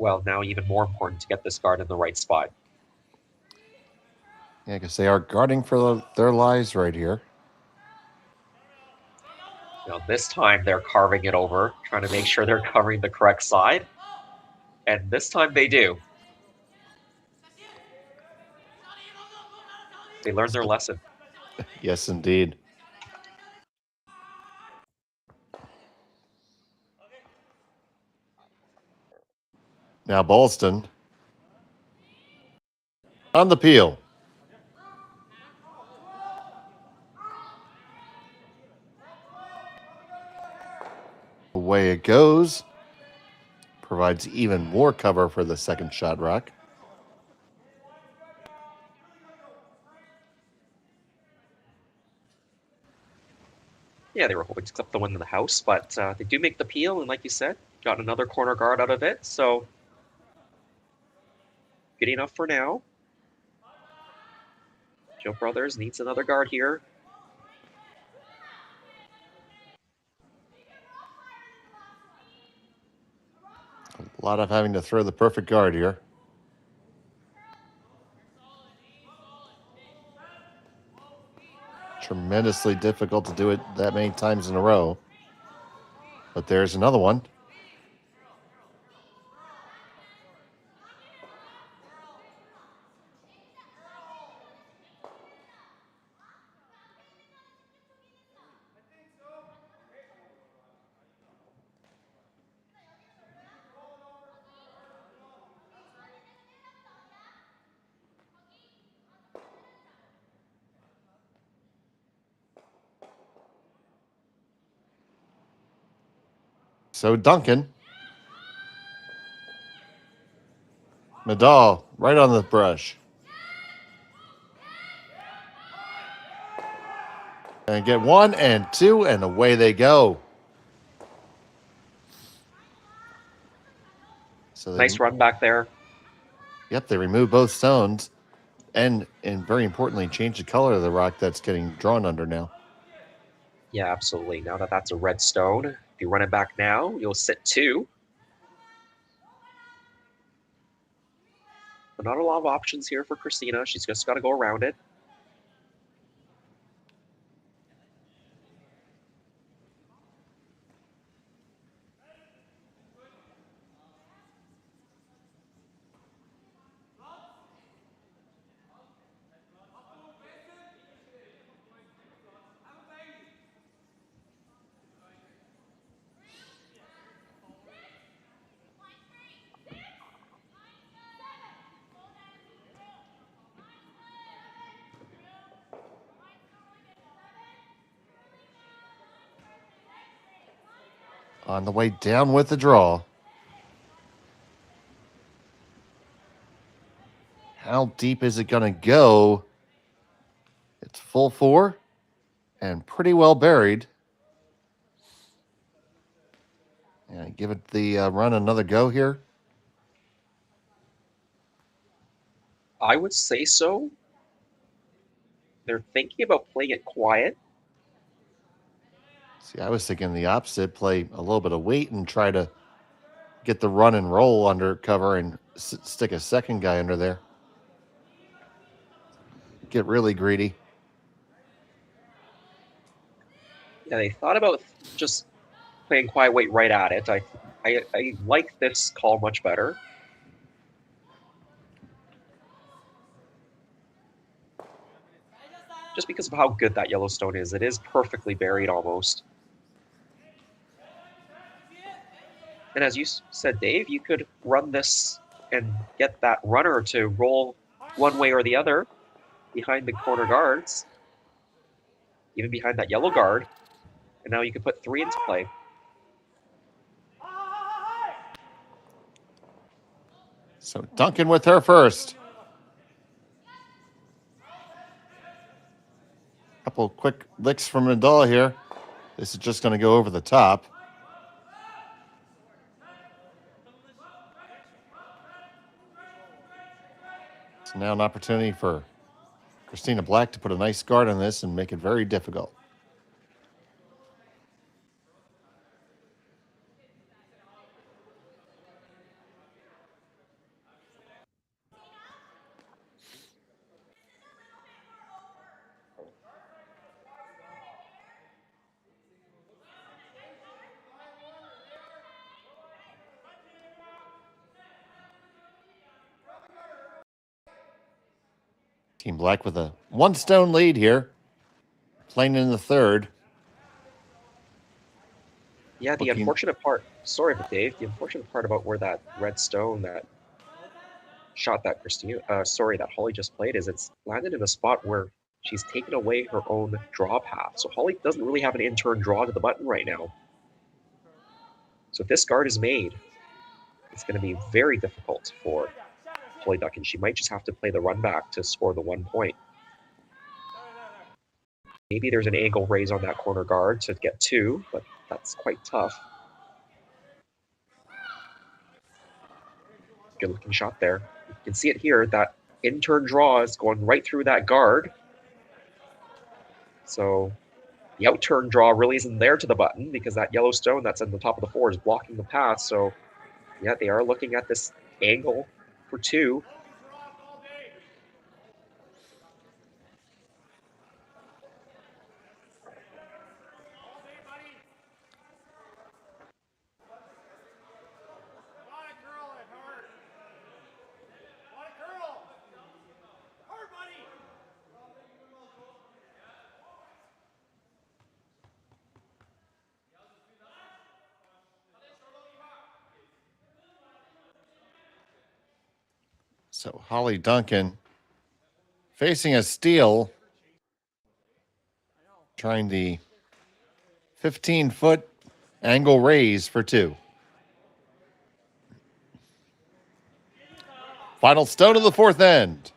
well, now even more important to get this guard in the right spot. Yeah, because they are guarding for their lives right here. This time they're carving it over, trying to make sure they're covering the correct side. And this time they do. They learned their lesson. Yes, indeed. Now Ballston on the peel. Away it goes. Provides even more cover for the second shot rock. Yeah, they were hoping to clip the one in the house, but they do make the peel, and like you said, got another corner guard out of it, so good enough for now. Joe Brothers needs another guard here. A lot of having to throw the perfect guard here. Tremendously difficult to do it that many times in a row. But there's another one. So Duncan. Medal right on the brush. And get 1 and 2, and away they go. So Nice run back there. Yep, they remove both stones. And very importantly, change the color of the rock that's getting drawn under now. Yeah, absolutely. Now that that's a red stone, if you run it back now, you'll sit 2. But not a lot of options here for Christina. She's just got to go around it. On the way down with the draw. How deep is it going to go? It's full 4 and pretty well buried. Yeah, give it the run another go here. I would say so. They're thinking about playing it quiet. See, I was thinking the opposite, play a little bit of weight and try to get the run and roll under cover and stick a second guy under there. Get really greedy. Yeah, they thought about just playing quiet weight right at it. I like this call much better. Just because of how good that Yellowstone is. It is perfectly buried almost. And as you said, Dave, you could run this and get that runner to roll one way or the other behind the corner guards, even behind that yellow guard. And now you can put 3 into play. So Duncan with her first. Couple quick licks from Nadal here. This is just going to go over the top. So now an opportunity for Christina Black to put a nice guard on this and make it very difficult. Team Black with a 1 stone lead here. Playing in the third. Yeah, the Looking- unfortunate part, sorry, but Dave, the unfortunate part about where that red stone, that shot that that Hollie just played, is it's landed in a spot where she's taken away her own draw path. So Hollie doesn't really have an in-turn draw to the button right now. So if this guard is made, it's going to be very difficult for Hollie Duncan. She might just have to play the run back to score the 1 point. Maybe there's an angle raise on that corner guard to get 2, but that's quite tough. Good looking shot there. You can see it here. That in-turn draw is going right through that guard. So the out-turn draw really isn't there to the button because that yellow stone that's in the top of the 4 is blocking the path. So yeah, they are looking at this angle for 2. So Hollie Duncan facing a steal. Trying the 15-foot angle raise for 2. Final stone of the 4th end.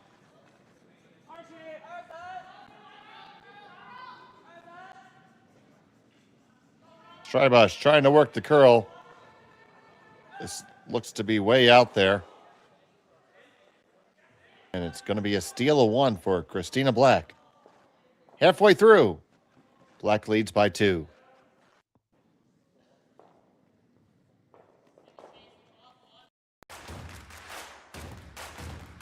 Strybosh trying to work the curl. This looks to be way out there. And it's going to be a steal of 1 for Christina Black. Halfway through, Black leads by 2.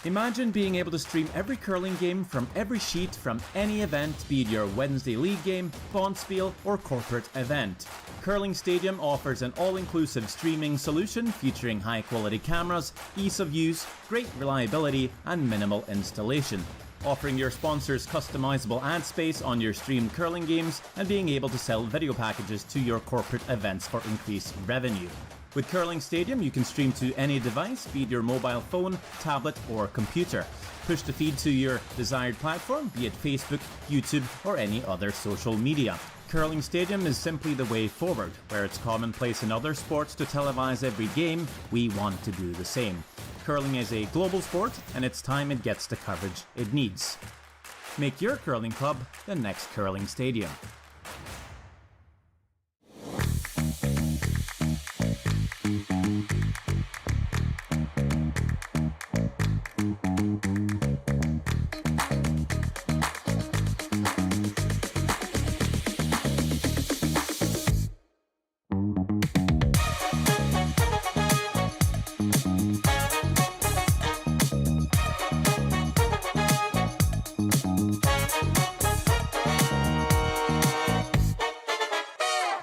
Imagine being able to stream every curling game from every sheet from any event, be it your Wednesday league game, bonspiel, or corporate event. Curling Stadium offers an all-inclusive streaming solution featuring high-quality cameras, ease of use, great reliability, and minimal installation. Offering your sponsors customizable ad space on your streamed curling games and being able to sell video packages to your corporate events for increased revenue. With Curling Stadium, you can stream to any device, be it your mobile phone, tablet, or computer. Push the feed to your desired platform, be it Facebook, YouTube, or any other social media. Curling Stadium is simply the way forward. Where it's commonplace in other sports to televise every game, we want to do the same. Curling is a global sport, and it's time it gets the coverage it needs. Make your curling club the next Curling Stadium.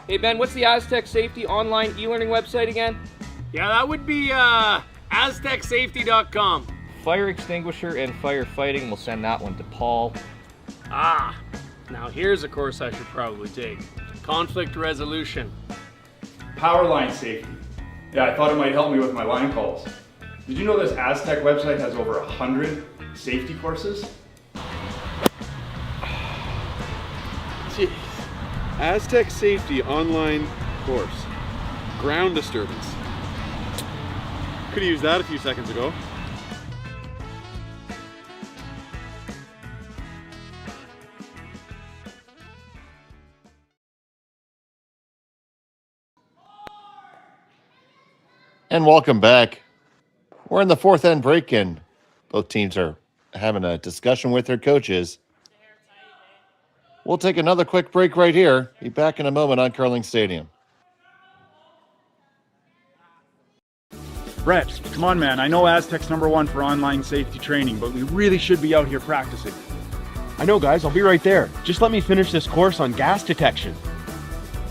Hey Ben, what's the Aztec Safety online e-learning website again? Yeah, that would be aztecsafety.com. Fire extinguisher and firefighting. We'll send that one to Paul. Ah, now here's a course I should probably take. Conflict resolution. Power line safety. Yeah, I thought it might help me with my line calls. Did you know this Aztec website has over 100 safety courses? Jeez. Aztec Safety online course. Ground disturbance. Could have used that a few seconds ago. And welcome back. We're in the 4th end break, and both teams are having a discussion with their coaches. We'll take another quick break right here. Be back in a moment on Curling Stadium. Brett, come on, man. I know Aztec's #1 for online safety training, but we really should be out here practicing. I know, guys. I'll be right there. Just let me finish this course on gas detection.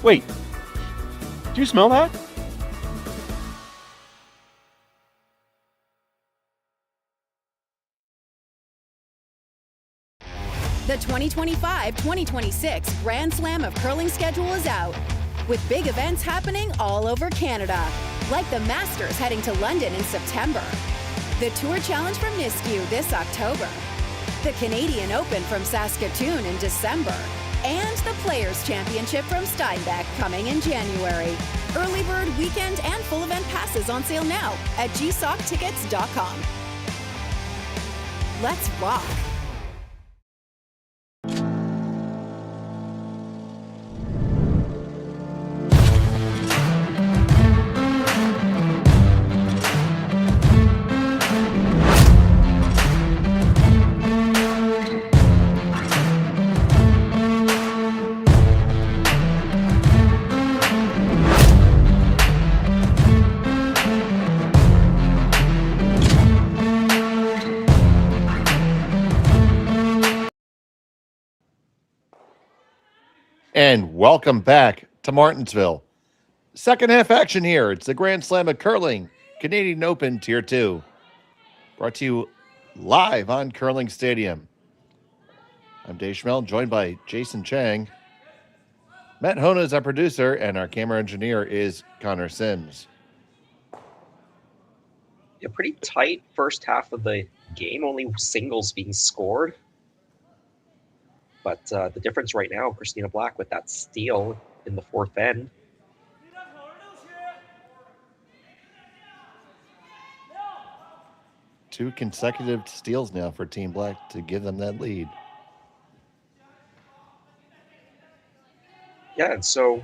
Wait. Do you smell that? The 2025-2026 Grand Slam of Curling schedule is out, with big events happening all over Canada, like the Masters heading to London in September, the Tour Challenge from Nisku this October, the Canadian Open from Saskatchewan in December, and the Players' Championship from Steinbeck coming in January. Early bird weekend and full event passes on sale now at gsoctickets.com. Let's rock! And welcome back to Martensville. Second half action here. It's the Grand Slam of Curling, Canadian Open Tier 2. Brought to you live on Curling Stadium. I'm Dave Schmel, joined by Jason Chang. Matt Hona is our producer, and our camera engineer is Connor Sims. A pretty tight first half of the game, only singles being scored. But the difference right now, Christina Black with that steal in the fourth end. Two consecutive steals now for Team Black to give them that lead. Yeah, and so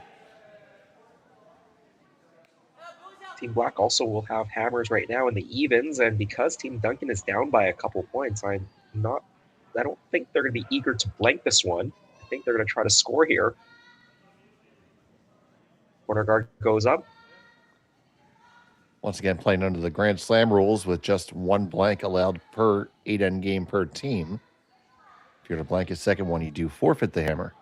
Team Black also will have hammers right now in the evens, and because Team Duncan is down by a couple points, I don't think they're going to be eager to blank this one. I think they're going to try to score here. Corner guard goes up. Once again, playing under the Grand Slam rules with just one blank allowed per 8-end game per team. If you're to blank a second one, you do forfeit the hammer.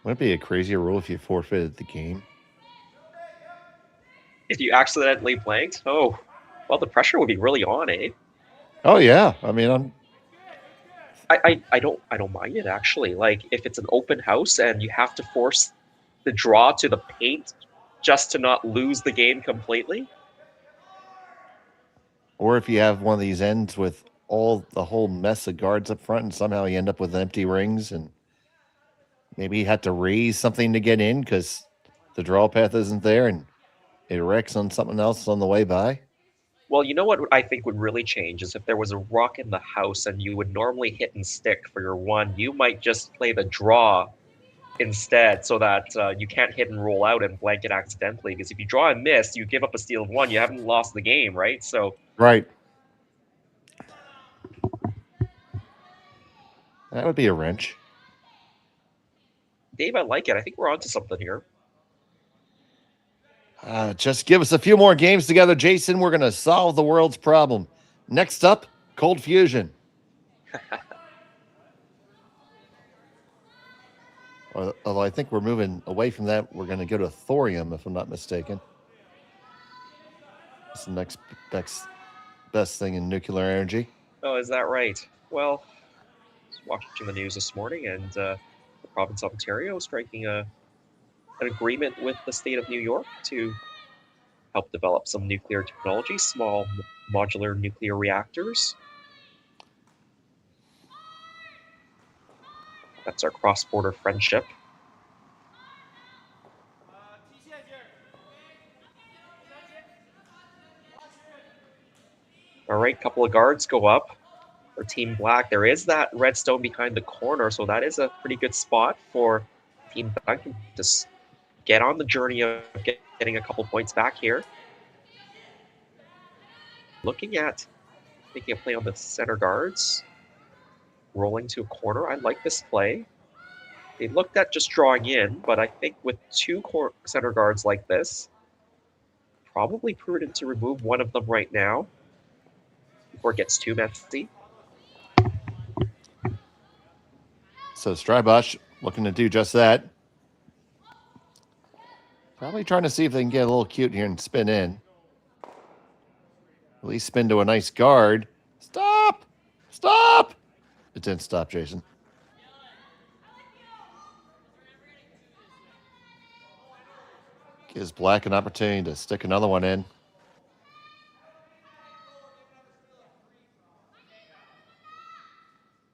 Wouldn't it be a crazier rule if you forfeited the game? If you accidentally blanked, oh, well, the pressure would be really on, eh? Oh yeah, I mean, I don't mind it actually. Like if it's an open house and you have to force the draw to the paint just to not lose the game completely. Or if you have one of these ends with the whole mess of guards up front, and somehow you end up with empty rings, and maybe you had to raise something to get in because the draw path isn't there, and it wrecks on something else on the way by. Well, you know what I think would really change is if there was a rock in the house and you would normally hit and stick for your one, you might just play the draw instead so that you can't hit and roll out and blank it accidentally. Because if you draw and miss, you give up a steal of one, you haven't lost the game, right? So right. That would be a wrench. Dave, I like it. I think we're onto something here. Just give us a few more games together, Jason. We're going to solve the world's problem. Next up, Cold Fusion. Although I think we're moving away from that. We're going to go to thorium, if I'm not mistaken. It's the next best thing in nuclear energy. Oh, is that right? Well, I was watching the news this morning, and the province of Ontario is striking an agreement with the state of New York to help develop some nuclear technology, small modular nuclear reactors. That's our cross-border friendship. All right, couple of guards go up for Team Black. There is that redstone behind the corner, so that is a pretty good spot for Team Duncan to get on the journey of getting a couple points back here. Looking at making a play on the center guards. Rolling to a corner. I like this play. They looked at just drawing in, but I think with two center guards like this, probably prudent to remove one of them right now before it gets too messy. So Strybosh looking to do just that. Probably trying to see if they can get a little cute here and spin in. At least spin to a nice guard. Stop! Stop! It didn't stop, Jason. Gives Black an opportunity to stick another one in.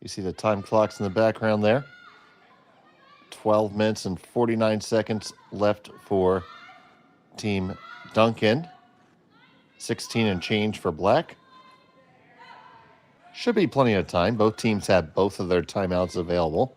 You see the time clocks in the background there. 12 minutes and 49 seconds left for Team Duncan. 16 and change for Black. Should be plenty of time. Both teams have both of their timeouts available.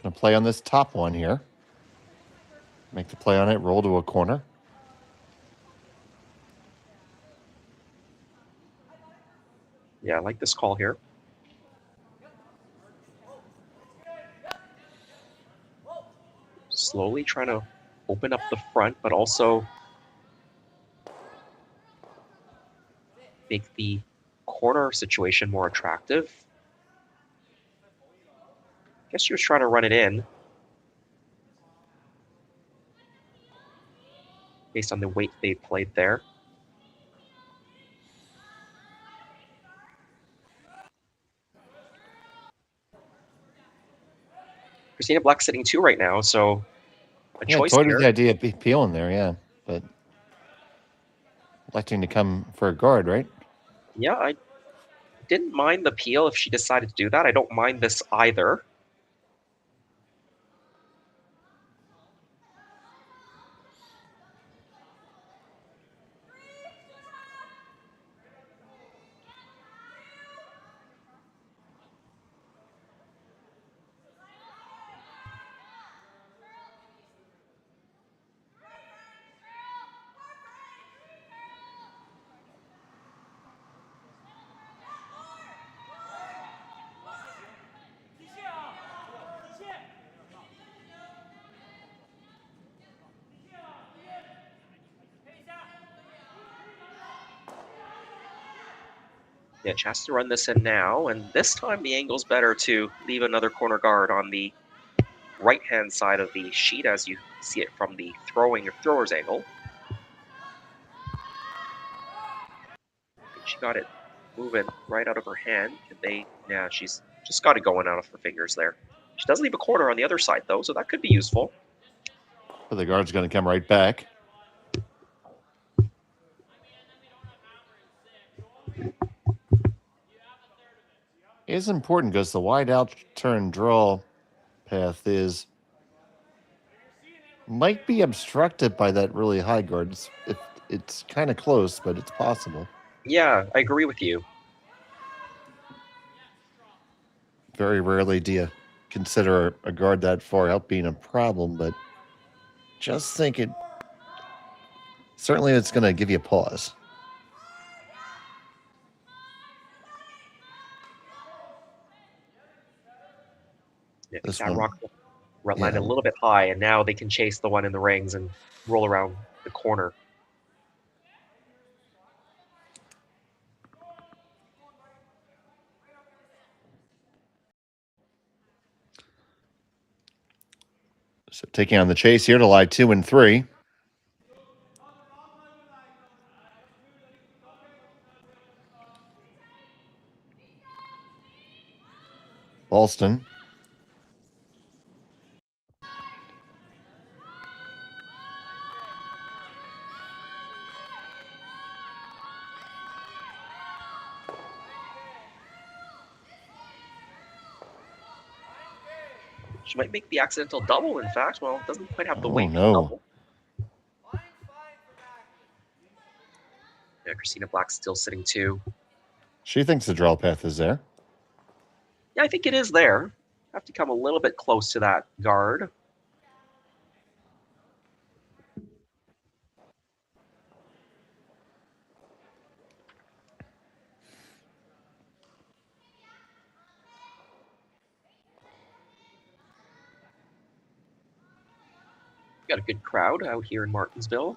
Going to play on this top one here. Make the play on it, roll to a corner. Yeah, I like this call here. Slowly trying to open up the front, but also make the corner situation more attractive. Guess she was trying to run it in based on the weight they played there. Christina Black's sitting 2 right now, so a choice toyed here. with the idea of peeling there, yeah, but electing to come for a guard, right? Yeah, I didn't mind the peel if she decided to do that. I don't mind this either. Yeah, chance to run this in now, and this time the angle's better to leave another corner guard on the right-hand side of the sheet as you see it from the thrower's angle. I think she got it moving right out of her hand. Yeah, she's just got it going out of her fingers there. She does leave a corner on the other side, though, so that could be useful. But the guard's going to come right back. It is important because the wide out turn draw path might be obstructed by that really high guard. It's kind of close, but it's possible. Yeah, I agree with you. Very rarely do you consider a guard that far out being a problem, but just think certainly it's going to give you a pause. Yeah, that rock landed a little bit high, and now they can chase the one in the rings and roll around the corner. So taking on the chase here to lie 2 and 3. Alston. She might make the accidental double, in fact. Well, it doesn't quite have the weight no. for double. Yeah, Christina Black's still sitting 2. She thinks the draw path is there. Yeah, I think it is there. Have to come a little bit close to that guard. got a good crowd out here in Martensville.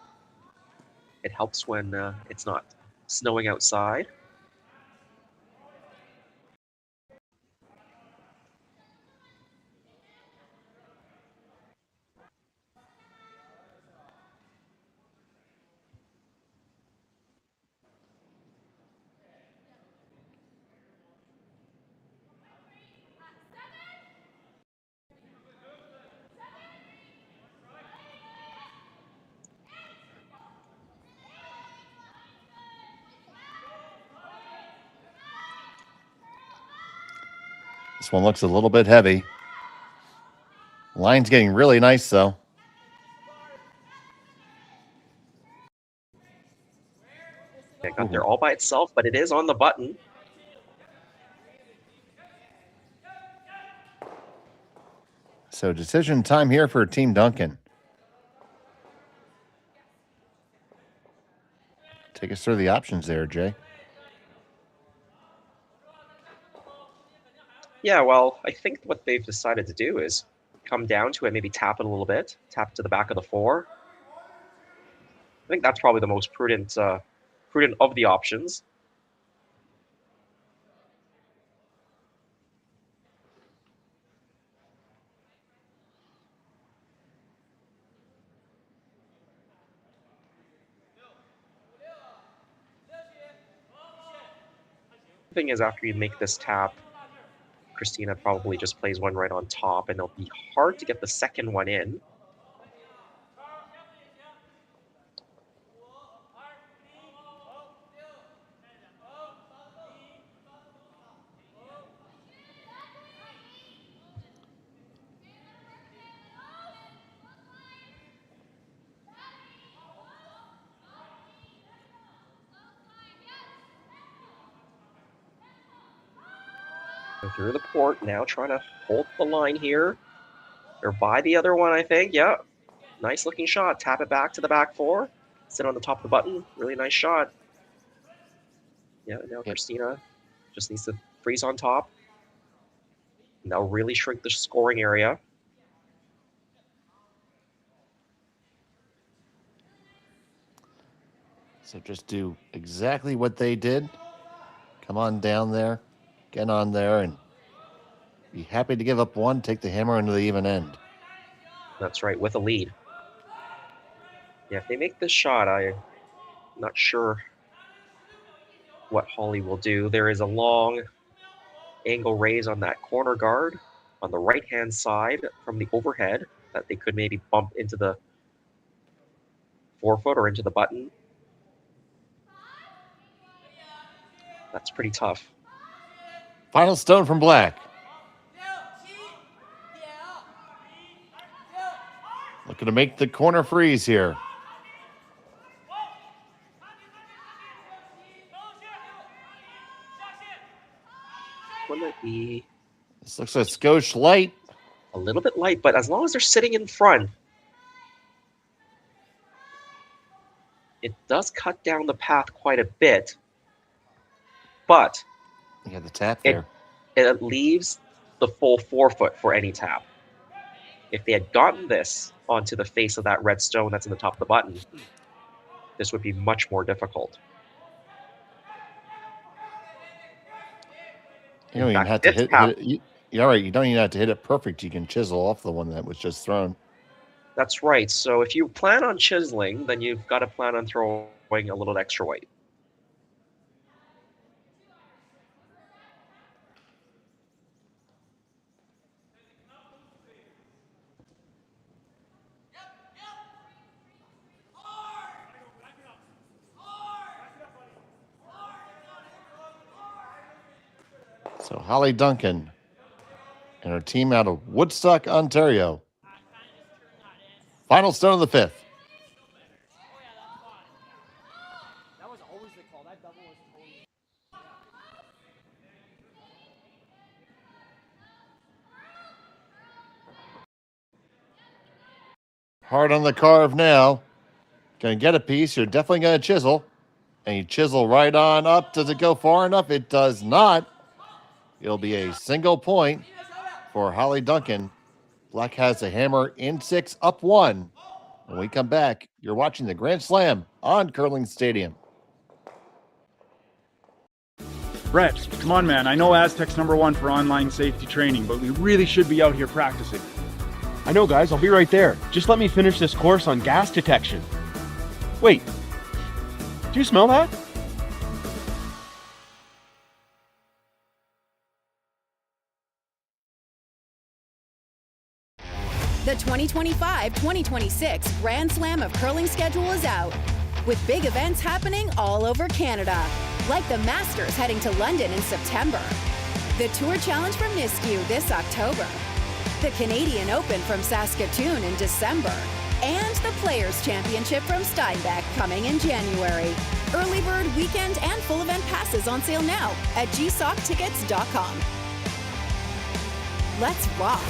It helps when it's not snowing outside. This one looks a little bit heavy. Line's getting really nice, though. It got there all by itself, but it is on the button. So decision time here for Team Duncan. Take us through the options there, Jay. Yeah, well, I think what they've decided to do is come down to it, maybe tap it a little bit, tap it to the back of the 4. I think that's probably the most prudent of the options. The thing is, after you make this tap, Christina probably just plays one right on top, and it'll be hard to get the second one in. Through the port, now trying to hold the line here. Or by the other one, I think. Yeah, nice looking shot. Tap it back to the back 4. Sit on the top of the button. Really nice shot. Yeah, now Christina just needs to freeze on top. And that'll really shrink the scoring area. So just do exactly what they did. Come on down there. Get on there and be happy to give up one. Take the hammer into the even end. That's right, with a lead. Yeah, if they make this shot, I'm not sure what Hollie will do. There is a long angle raise on that corner guard on the right-hand side from the overhead that they could maybe bump into the forefoot or into the button. That's pretty tough. Final stone from Black. Looking to make the corner freeze here. One might be... This looks like Scotia light. A little bit light, but as long as they're sitting in front, it does cut down the path quite a bit. But yeah, the tap there. It leaves the full forefoot for any tap. If they had gotten this onto the face of that red stone that's in the top of the button, this would be much more difficult. You don't even have to hit it. You're right. You don't even have to hit it perfect. You can chisel off the one that was just thrown. That's right. So if you plan on chiseling, then you've got to plan on throwing a little extra weight. So Hollie Duncan and her team out of Woodstock, Ontario. Final stone of the 5th. Hard on the carve now. Gonna get a piece. You're definitely gonna chisel. And you chisel right on up. Does it go far enough? It does not. It'll be a single point for Hollie Duncan. Black has a hammer in 6, up 1. When we come back, you're watching the Grand Slam on Curling Stadium. Brett, come on, man. I know Aztec's #1 for online safety training, but we really should be out here practicing. I know, guys. I'll be right there. Just let me finish this course on gas detection. Wait. Do you smell that? The 2025-2026 Grand Slam of Curling schedule is out, with big events happening all over Canada, like the Masters heading to London in September, the Tour Challenge from Nisku this October, the Canadian Open from Saskatchewan in December, and the Players' Championship from Steinbeck coming in January. Early bird weekend and full event passes on sale now at gsoctickets.com. Let's rock!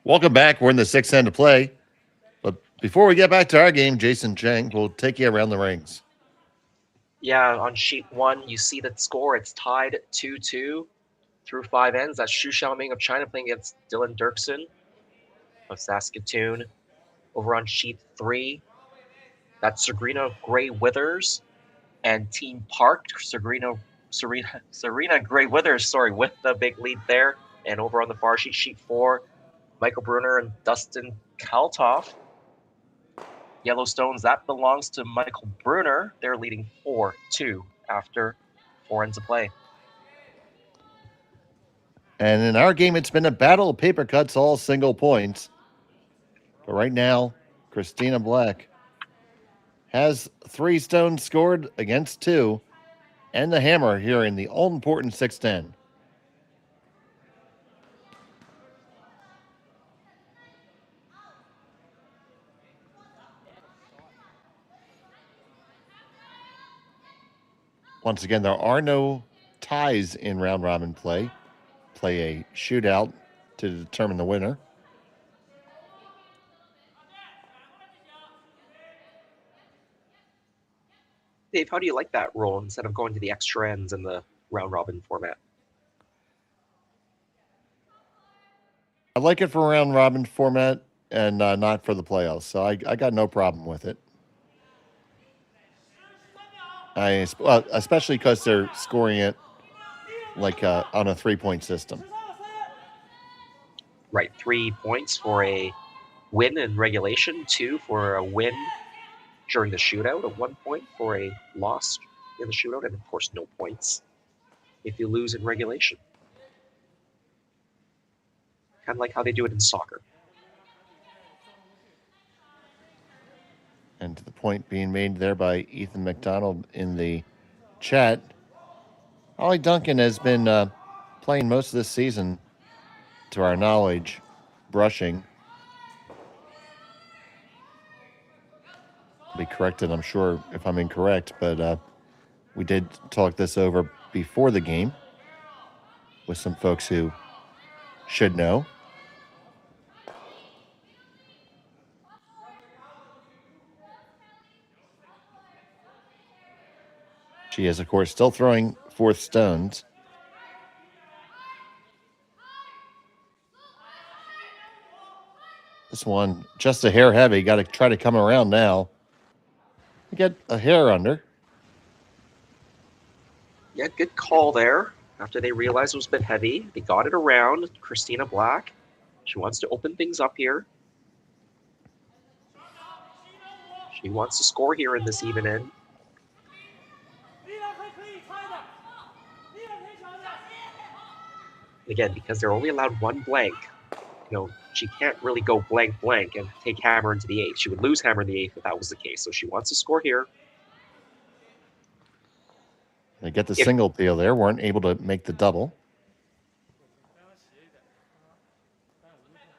Welcome back. We're in the sixth end of play. But before we get back to our game, Jason Chang will take you around the rings. Yeah, on sheet 1, you see the score. It's tied 2-2 through 5 ends. That's Xu Xiaoming of China playing against Dylan Dirksen of Saskatoon. Over on sheet 3, that's Serena Gray Withers and Team Park. Serena Gray Withers, with the big lead there. And over on the far sheet, sheet 4, Michael Brunner and Dustin Kaltoff. Yellowstones, that belongs to Michael Brunner. They're leading 4-2 after 4 ends of play. And in our game, it's been a battle of paper cuts, all single points. But right now, Christina Black has 3 stones scored against 2, and the hammer here in the all-important sixth end. Once again, there are no ties in round robin play. Play a shootout to determine the winner. Dave, how do you like that rule instead of going to the extra ends in the round robin format? I like it for round robin format and not for the playoffs, so I got no problem with it. Especially because they're scoring it like on a 3-point system. Right, 3 points for a win in regulation, 2 for a win during the shootout, a 1 point for a loss in the shootout, and of course no points if you lose in regulation. Kind of like how they do it in soccer. And to the point being made there by Ethan McDonald in the chat, Hollie Duncan has been playing most of this season, to our knowledge, brushing. I'll be corrected, I'm sure, if I'm incorrect, but we did talk this over before the game with some folks who should know. She is, of course, still throwing 4th stones. This one, just a hair heavy. Got to try to come around now. We get a hair under. Yeah, good call there. After they realized it was a bit heavy, they got it around. Christina Black, she wants to open things up here. She wants to score here in this even end. Again, because they're only allowed 1 blank, she can't really go blank and take hammer into the 8th. She would lose hammer in the 8th if that was the case. So she wants to score here. They get the single peel there. Weren't able to make the double.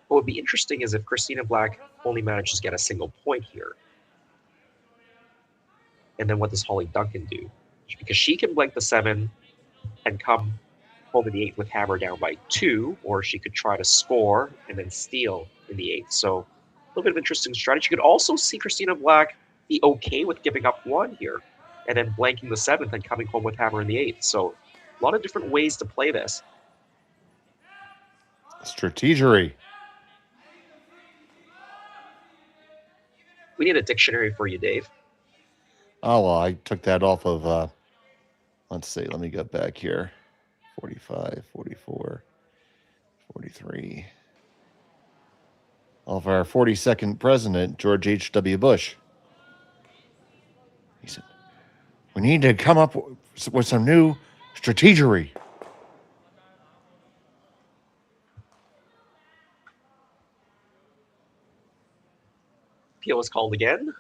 What would be interesting is if Christina Black only manages to get a single point here. And then what does Hollie Duncan do? Because she can blank the 7 and come home in the 8th with hammer down by 2, or she could try to score and then steal in the 8th. So a little bit of interesting strategy. You could also see Christina Black be okay with giving up 1 here and then blanking the 7th and coming home with hammer in the 8th. So a lot of different ways to play this. Strategery. We need a dictionary for you, Dave. Oh, well, I took that off of, let's see, let me go back here. 45, 44, 43. Of our 42nd president, George H.W. Bush. He said, we need to come up with some new strategery. Peel was called again.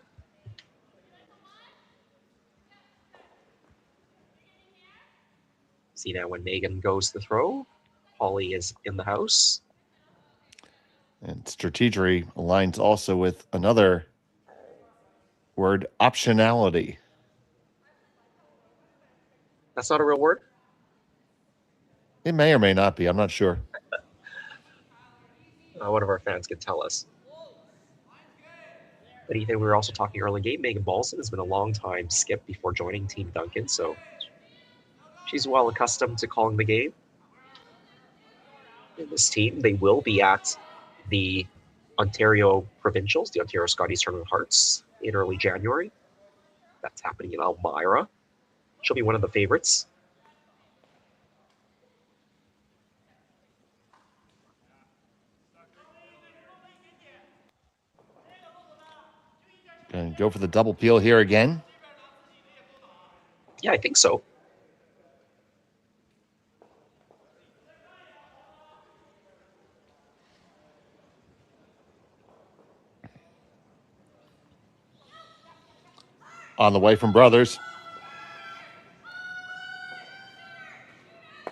See now when Megan goes to throw, Hollie is in the house. And strategery aligns also with another word, optionality. That's not a real word? It may or may not be. I'm not sure. One of our fans could tell us. But Ethan, we were also talking early game. Megan Balson has been a long time skip before joining Team Duncan, so she's well accustomed to calling the game. In this team, they will be at the Ontario Provincials, the Ontario Scotties Tournament of Hearts, in early January. That's happening in Elmira. She'll be one of the favorites. Going to go for the double peel here again. Yeah, I think so. On the way from Brothers.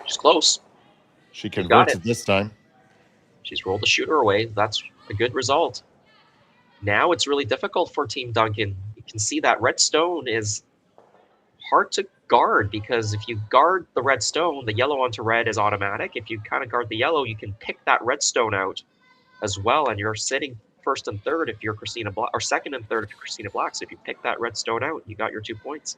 She's close. She converts it this time. She's rolled the shooter away. That's a good result. Now it's really difficult for Team Duncan. You can see that red stone is hard to guard because if you guard the red stone, the yellow onto red is automatic. If you kind of guard the yellow, you can pick that red stone out as well, and you're sitting first and third if you're Christina Black, or second and third if you're Christina Black. So if you pick that red stone out, you got your 2 points.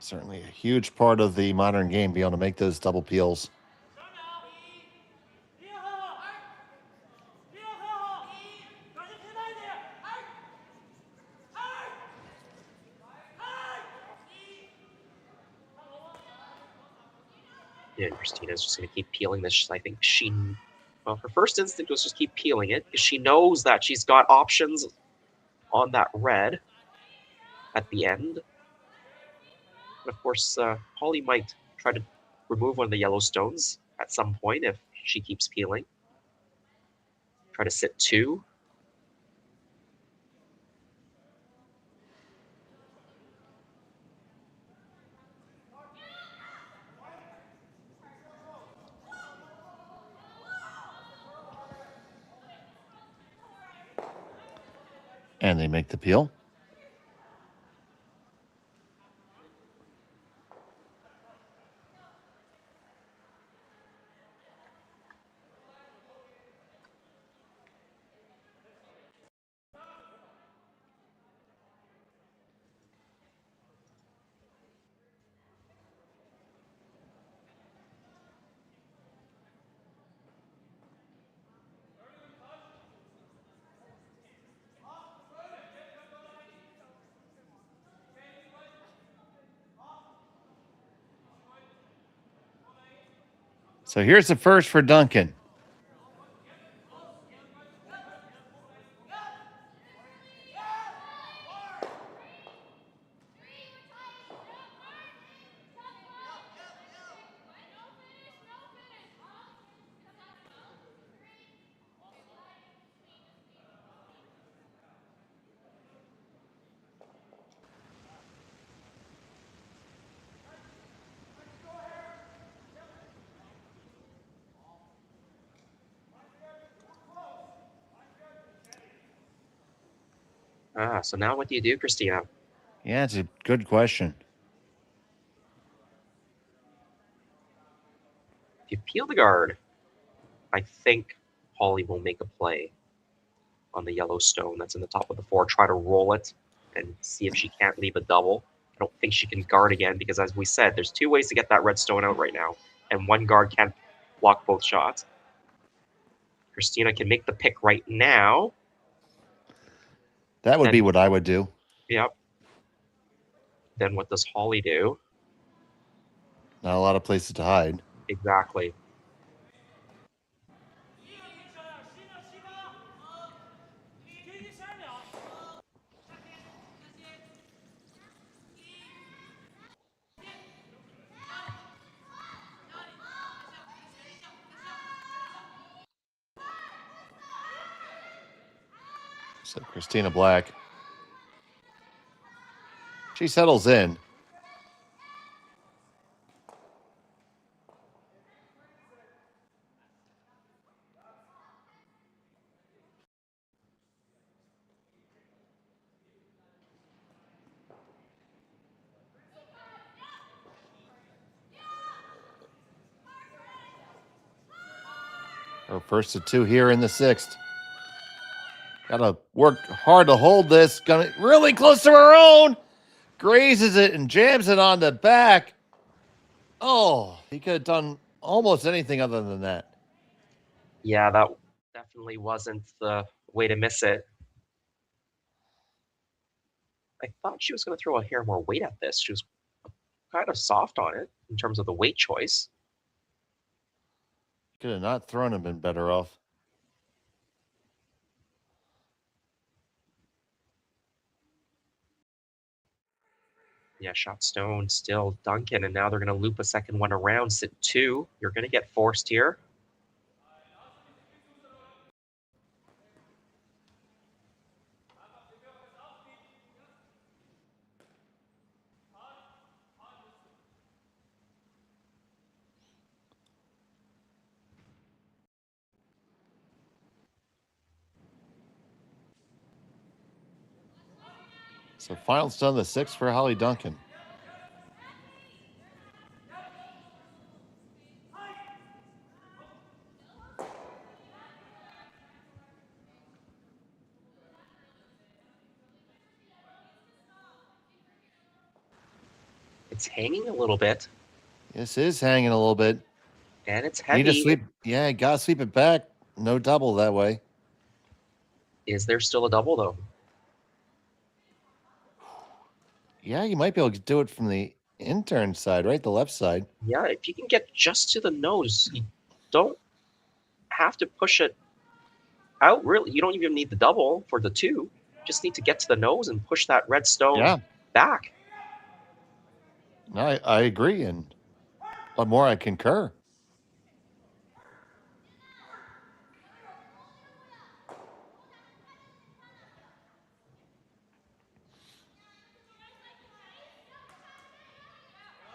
Certainly a huge part of the modern game, be able to make those double peels. Yeah, Christina's just going to keep peeling this. I think well, her first instinct was just keep peeling it because she knows that she's got options on that red at the end. And of course, Hollie might try to remove one of the yellow stones at some point if she keeps peeling. Try to sit 2. And they make the peel. So here's the first for Duncan. So now what do you do, Christina? Yeah, it's a good question. If you peel the guard, I think Hollie will make a play on the yellow stone that's in the top of the 4. Try to roll it and see if she can't leave a double. I don't think she can guard again because, as we said, there's 2 ways to get that red stone out right now, and 1 guard can't block both shots. Christina can make the pick right now. That would be what I would do. Yep. Then what does Hollie do? Not a lot of places to hide. Exactly. So Christina Black, she settles in. Her first to 2 here in the 6th. Gotta work hard to hold this. Gonna really close to her own. Grazes it and jams it on the back. Oh, he could have done almost anything other than that. Yeah, that definitely wasn't the way to miss it. I thought she was going to throw a hair more weight at this. She was kind of soft on it in terms of the weight choice. Could have not thrown him, been better off. Yeah, shot stone still Duncan, and now they're going to loop a second one around. Sit 2. You're going to get forced here. So final stone, the 6th for Hollie Duncan. It's hanging a little bit. This is hanging a little bit. And it's heavy. Need to sweep. Yeah, gotta sweep it back. No double that way. Is there still a double, though? Yeah, you might be able to do it from the intern side, right? The left side. Yeah, if you can get just to the nose, you don't have to push it out, really. You don't even need the double for the 2. You just need to get to the nose and push that red stone back. No, I agree, and what more, I concur.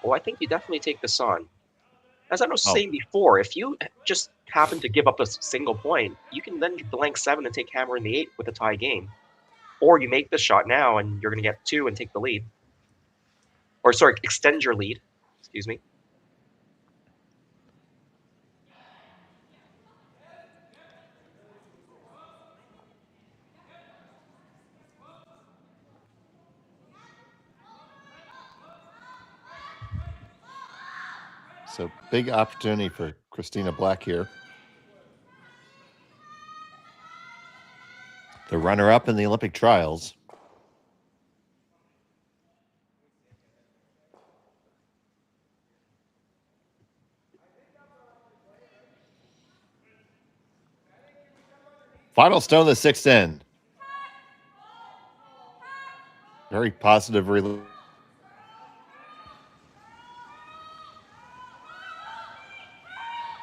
Well, I think you definitely take this on. As I was saying before, if you just happen to give up a single point, you can then blank 7 and take hammer in the 8 with a tie game. Or you make this shot now and you're going to get 2 and take the lead. Or, sorry, extend your lead. Excuse me. So big opportunity for Christina Black here. The runner-up in the Olympic trials. Final stone, the 6th end. Very positive release.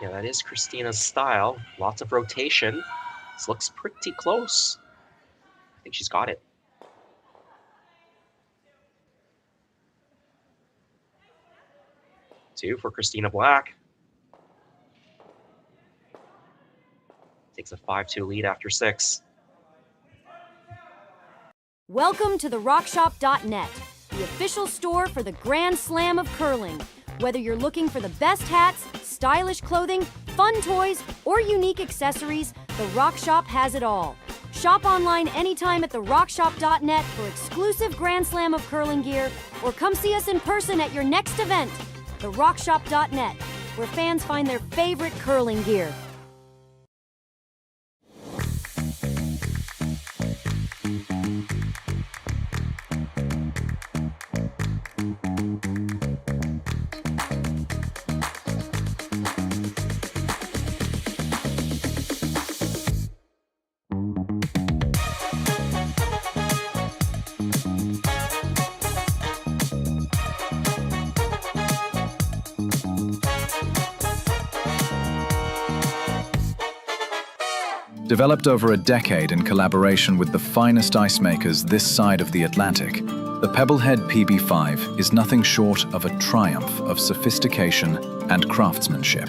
Yeah, that is Christina's style. Lots of rotation. This looks pretty close. I think she's got it. Two for Christina Black. Takes a 5-2 lead after 6. Welcome to the RockShop.net, the official store for the Grand Slam of curling. Whether you're looking for the best hats, stylish clothing, fun toys, or unique accessories, the Rock Shop has it all. Shop online anytime at therockshop.net for exclusive Grand Slam of curling gear, or come see us in person at your next event. TheRockShop.net, where fans find their favorite curling gear. Developed over a decade in collaboration with the finest ice makers this side of the Atlantic, the Pebblehead PB5 is nothing short of a triumph of sophistication and craftsmanship.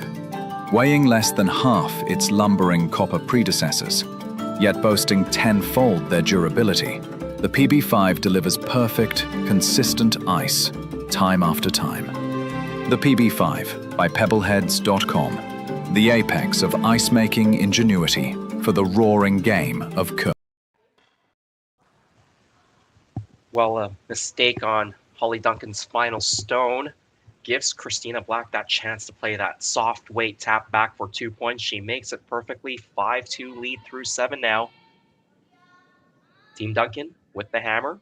Weighing less than half its lumbering copper predecessors, yet boasting tenfold their durability, the PB5 delivers perfect, consistent ice, time after time. The PB5 by Pebbleheads.com, the apex of ice-making ingenuity for the roaring game of curling. Well, a mistake on Hollie Duncan's final stone gives Christina Black that chance to play that soft weight tap back for 2 points. She makes it perfectly. 5-2 lead through 7 now. Team Duncan with the hammer.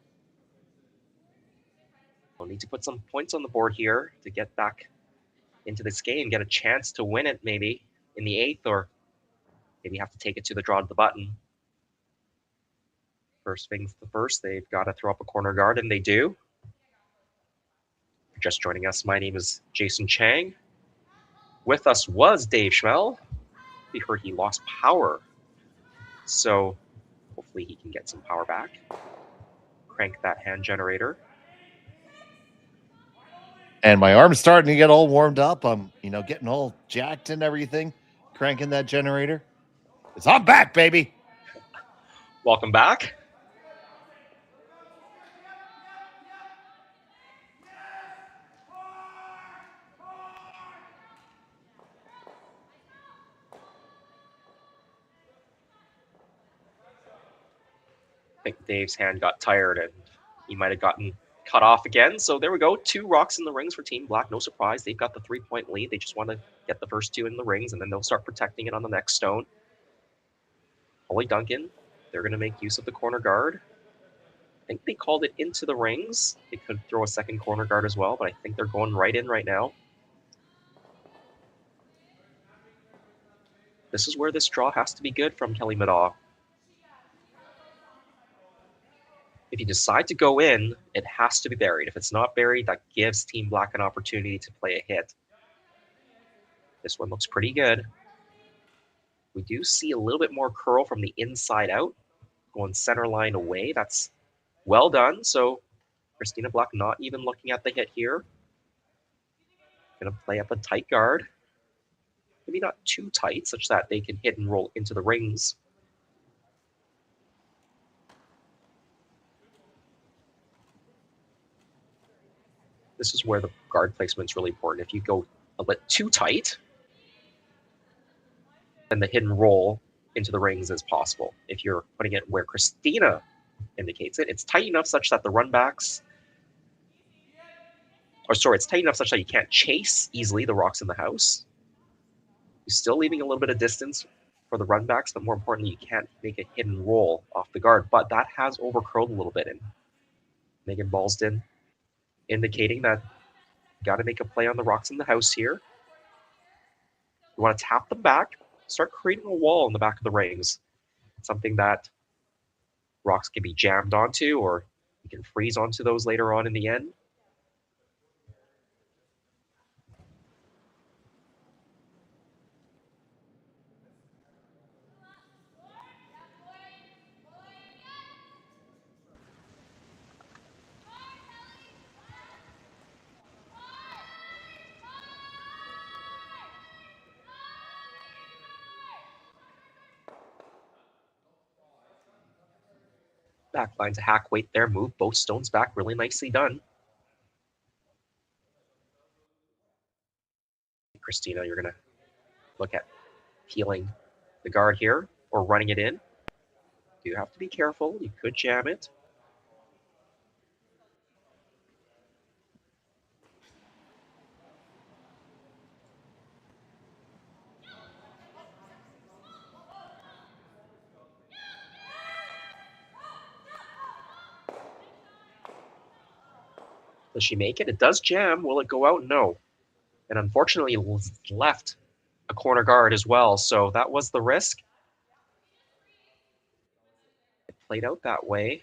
We'll need to put some points on the board here to get back into this game, get a chance to win it maybe in the 8th, or maybe have to take it to the draw to the button. First things first, they've got to throw up a corner guard, and they do. If you're just joining us, my name is Jason Chang. With us was Dave Schmel. We heard he lost power, so hopefully he can get some power back. Crank that hand generator. And my arm's starting to get all warmed up. I'm, getting all jacked and everything, cranking that generator. It's on back, baby. Welcome back. I think Dave's hand got tired and he might have gotten cut off again. So there we go. 2 rocks in the rings for Team Black. No surprise. They've got the 3-point lead. They just want to get the first 2 in the rings, and then they'll start protecting it on the next stone. Hollie Duncan, they're going to make use of the corner guard. I think they called it into the rings. They could throw a second corner guard as well, but I think they're going right in right now. This is where this draw has to be good from Kelly Madaw. If you decide to go in, it has to be buried. If it's not buried, that gives Team Black an opportunity to play a hit. This one looks pretty good. We do see a little bit more curl from the inside out, going center line away. That's well done. So Christina Black not even looking at the hit here. Going to play up a tight guard. Maybe not too tight, such that they can hit and roll into the rings. This is where the guard placement is really important. If you go a bit too tight, then the hit and roll into the rings is possible. If you're putting it where Christina indicates it, it's tight enough such that the runbacks, it's tight enough such that you can't chase easily the rocks in the house. You're still leaving a little bit of distance for the runbacks, but more importantly, you can't make a hit and roll off the guard. But that has overcurled a little bit, and Megan Balston indicating that you got to make a play on the rocks in the house here. You want to tap them back, start creating a wall in the back of the rings. Something that rocks can be jammed onto, or you can freeze onto those later on in the end. Back line to hack weight there. Move both stones back. Really nicely done. Christina, you're going to look at peeling the guard here or running it in. You have to be careful. You could jam it. Does she make it? It does jam. Will it go out? No. And unfortunately left a corner guard as well, so that was the risk. It played out that way.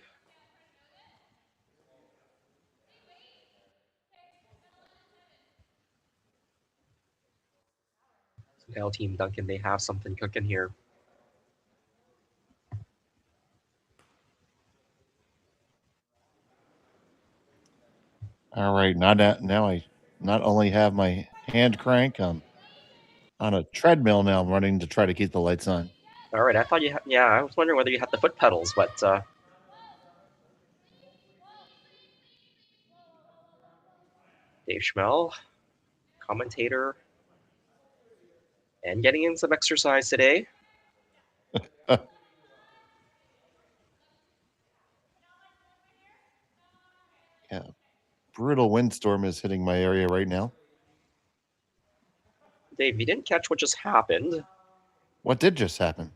So now Team Duncan, they have something cooking here. All right, now I not only have my hand crank, I'm on a treadmill now. I'm running to try to keep the lights on. All right, I thought you had, yeah, I was wondering whether you had the foot pedals, but Dave Schmel, commentator, and getting in some exercise today. Yeah, brutal windstorm is hitting my area right now. Dave, you didn't catch what just happened. What did just happen?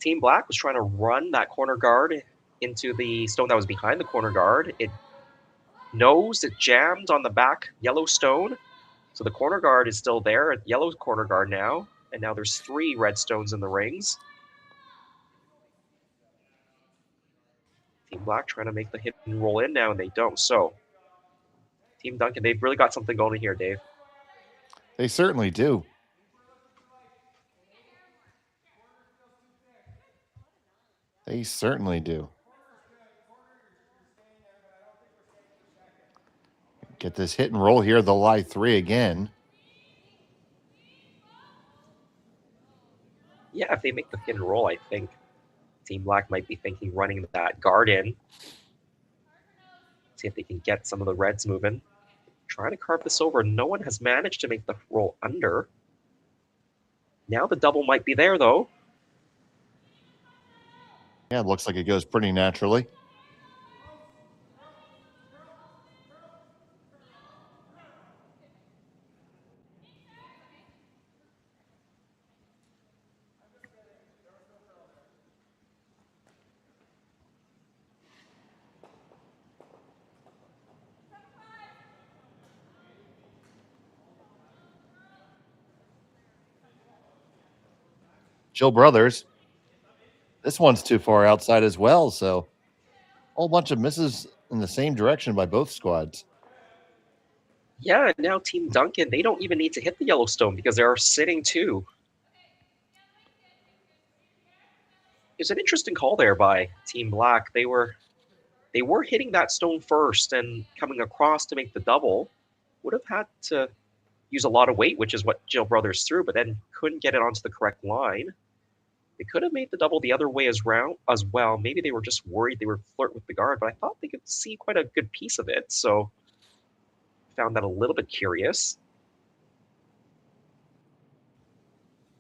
Team Black was trying to run that corner guard into the stone that was behind the corner guard. It jammed on the back yellow stone. So the corner guard is still there, yellow corner guard now. And now there's 3 red stones in the rings. Team Black trying to make the hit and roll in now, and they don't. So Team Duncan, they've really got something going here, Dave. They certainly do. They certainly do. Get this hit and roll here. They'll lie 3 again. Yeah, if they make the hit and roll, I think Team Black might be thinking running that guard in. See if they can get some of the reds moving. Trying to carve this over. No one has managed to make the roll under. Now the double might be there, though. Yeah, it looks like it goes pretty naturally. Jill Brothers. This one's too far outside as well, so a whole bunch of misses in the same direction by both squads. Yeah, now Team Duncan, they don't even need to hit the Yellowstone because they're sitting 2. It's an interesting call there by Team Black. They were hitting that stone first and coming across to make the double. Would have had to use a lot of weight, which is what Jill Brothers threw, but then couldn't get it onto the correct line. They could have made the double the other way as well. Maybe they were just worried they would flirt with the guard, but I thought they could see quite a good piece of it, so found that a little bit curious.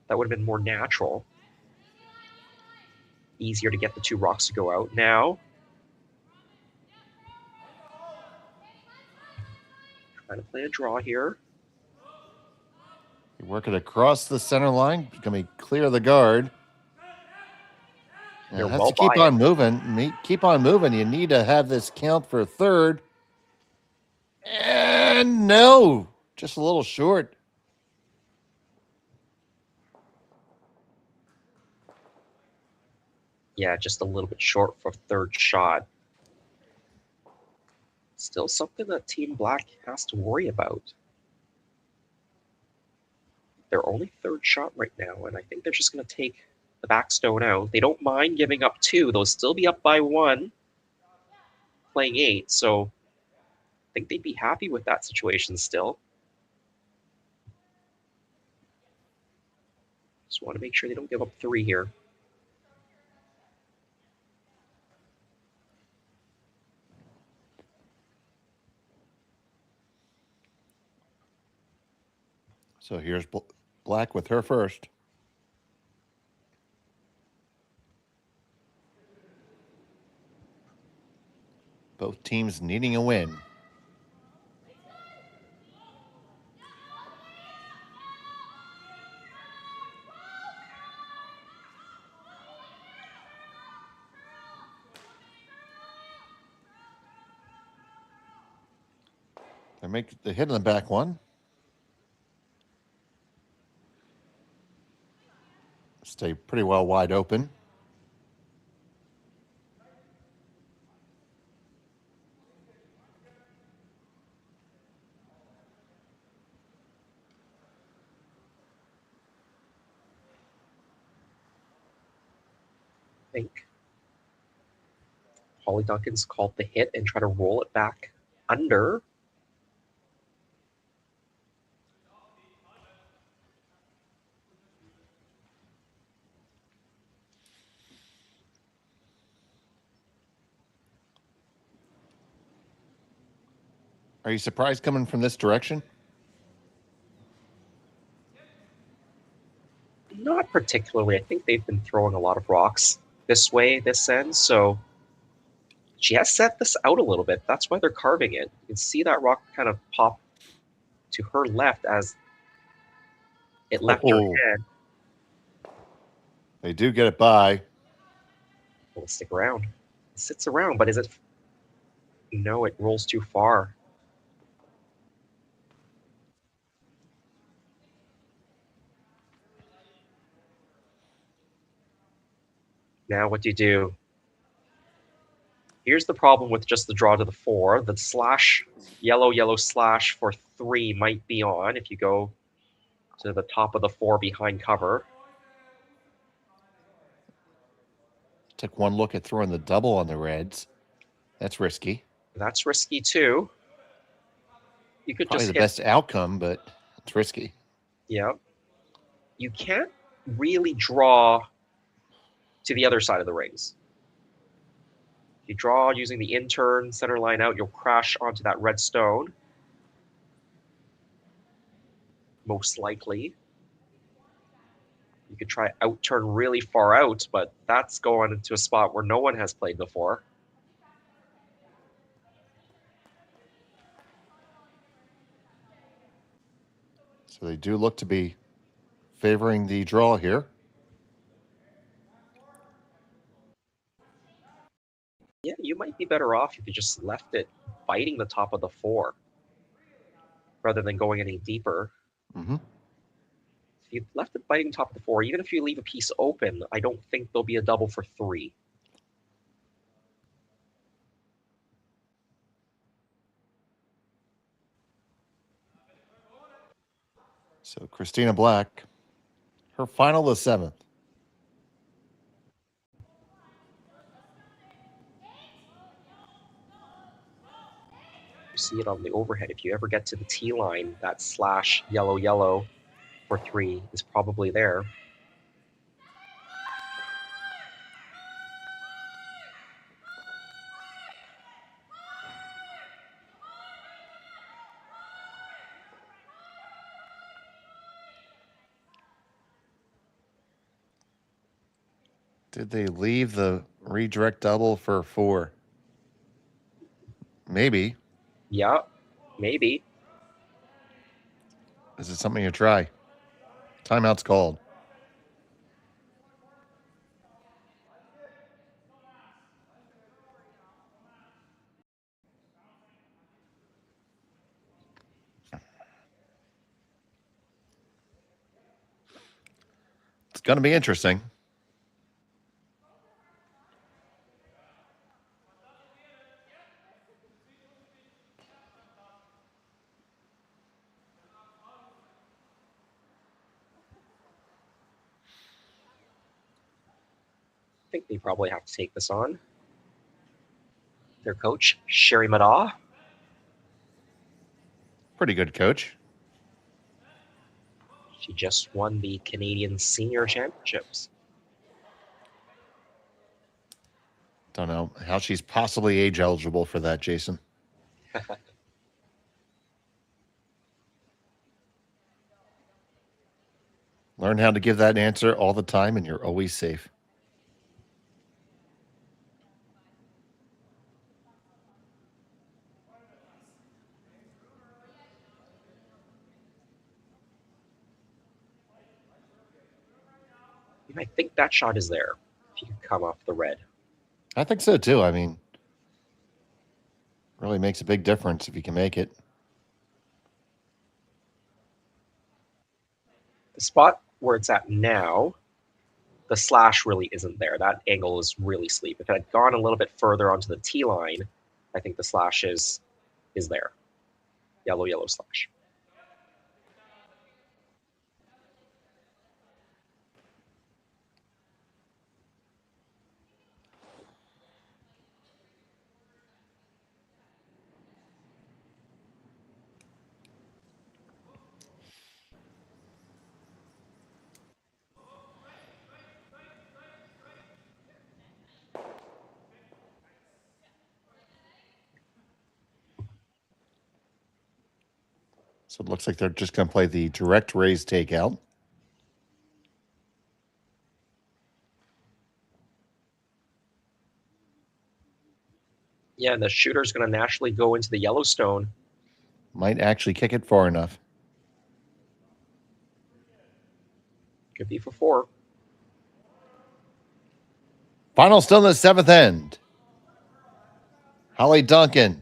That would have been more natural. Easier to get the 2 rocks to go out. Now, trying to play a draw here. You work it across the center line. Can we clear the guard? It has to keep on moving. Keep on moving. You need to have this count for 3rd. And no, just a little short. Yeah, just a little bit short for 3rd shot. Still something that Team Black has to worry about. They're only 3rd shot right now, and I think they're just going to take the back stone out. They don't mind giving up 2. They'll still be up by 1, playing 8, so I think they'd be happy with that situation still. Just want to make sure they don't give up 3 here. So here's Black with her first. Both teams needing a win. They make the hit on the back one. Stay pretty well wide open. I think Hollie Duncan's called the hit and try to roll it back under. Are you surprised coming from this direction? Not particularly. I think they've been throwing a lot of rocks this way, this end, so she has set this out a little bit. That's why they're carving it. You can see that rock kind of pop to her left as it left her head. They do get it by. Will it stick around? It sits around, but is it... No, it rolls too far. Now what do you do? Here's the problem with just the draw to the 4. The slash, yellow slash for 3 might be on if you go to the top of the 4 behind cover. Took one look at throwing the double on the Reds. That's risky. That's risky too. You could Probably just the best outcome, but it's risky. Yeah. You can't really draw to the other side of the rings. If you draw using the in-turn center line out, you'll crash onto that red stone. Most likely. You could try out-turn really far out, but that's going into a spot where no one has played before. So they do look to be favoring the draw here. Yeah, you might be better off if you just left it biting the top of the 4 rather than going any deeper. Mm-hmm. If you left it biting top of the 4, even if you leave a piece open, I don't think there'll be a double for 3. So Christina Black, her final the 7th. You see it on the overhead. If you ever get to the T line, that slash yellow for 3 is probably there. Did they leave the redirect double for 4? Maybe. Yeah, maybe. Is it something you try? Timeout's called. It's going to be interesting. I think they probably have to take this on. Their coach, Sherry Madaw. Pretty good coach. She just won the Canadian Senior Championships. Don't know how she's possibly age eligible for that, Jason. Learn how to give that answer all the time, and you're always safe. I think that shot is there. If you can come off the red. I think so too. I mean, really makes a big difference if you can make it. The spot where it's at now, the slash really isn't there. That angle is really steep. If it had gone a little bit further onto the tee line, I think the slash is there. Yellow, yellow slash. So it looks like they're just going to play the direct raise takeout. Yeah, and the shooter's going to naturally go into the Yellowstone. Might actually kick it far enough. Could be for 4. Final still in the 7th end. Hollie Duncan.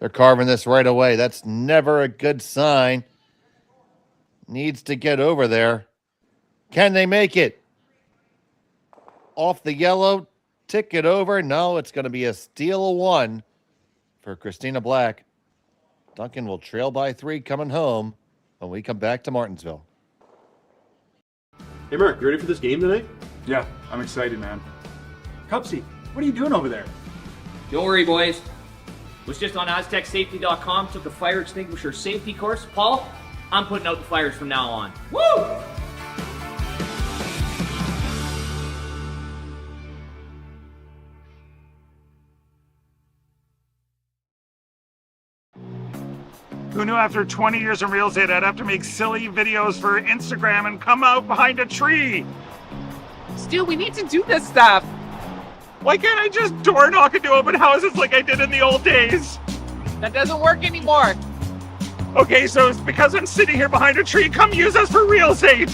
They're carving this right away. That's never a good sign. Needs to get over there. Can they make it? Off the yellow. Tick it over. No, it's going to be a steal of 1 for Christina Black. Duncan will trail by 3 coming home when we come back to Martensville. Hey, Mark, you ready for this game tonight? Yeah, I'm excited, man. Cupsy, what are you doing over there? Don't worry, boys. Was just on AztecSafety.com, took a fire extinguisher safety course. Paul, I'm putting out the fires from now on. Woo! Who knew after 20 years in real estate I'd have to make silly videos for Instagram and come out behind a tree? Stu, we need to do this stuff. Why can't I just door knock into open houses like I did in the old days? That doesn't work anymore. Okay, so it's because I'm sitting here behind a tree. Come use us for real estate.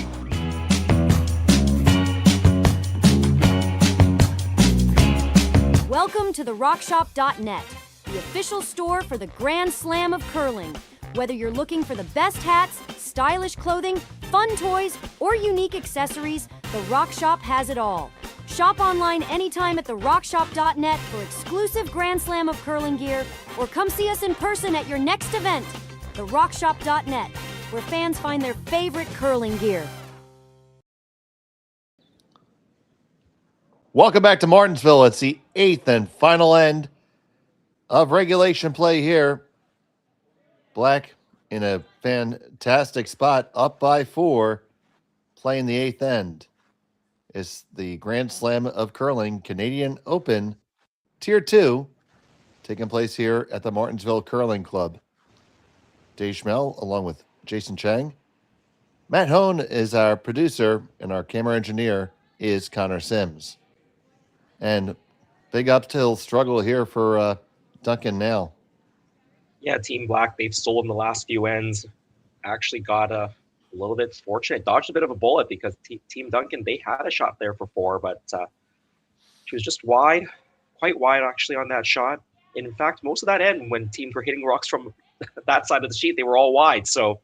Welcome to the RockShop.net, the official store for the Grand Slam of curling. Whether you're looking for the best hats, stylish clothing, fun toys, or unique accessories, the Rock Shop has it all. Shop online anytime at therockshop.net for exclusive Grand Slam of curling gear, or come see us in person at your next event. Therockshop.net, where fans find their favorite curling gear. Welcome back to Martensville. It's the 8th and final end of regulation play here. Black in a fantastic spot, up by 4, playing the 8th end. It's the Grand Slam of Curling Canadian Open Tier 2, taking place here at the Martensville Curling Club. Dave Schmel, along with Jason Chang. Matt Hone is our producer, and our camera engineer is Connor Sims. And big uphill struggle here for Duncan now. Yeah, Team Black, they've stolen the last few ends. Actually got a little bit fortunate. Dodged a bit of a bullet because Team Duncan, they had a shot there for 4, but she was just wide, quite wide actually on that shot. And in fact, most of that end, when teams were hitting rocks from that side of the sheet, they were all wide. So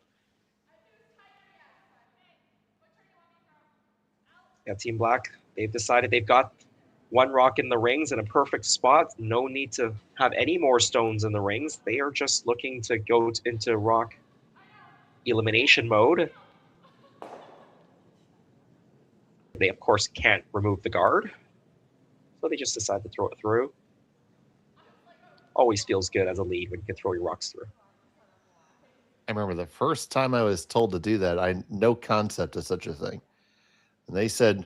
yeah, Team Black, they've decided they've got 1 rock in the rings in a perfect spot. No need to have any more stones in the rings. They are just looking to go into rock elimination mode. They, of course, can't remove the guard, so they just decide to throw it through. Always feels good as a lead when you can throw your rocks through. I remember the first time I was told to do that, I had no concept of such a thing. And they said,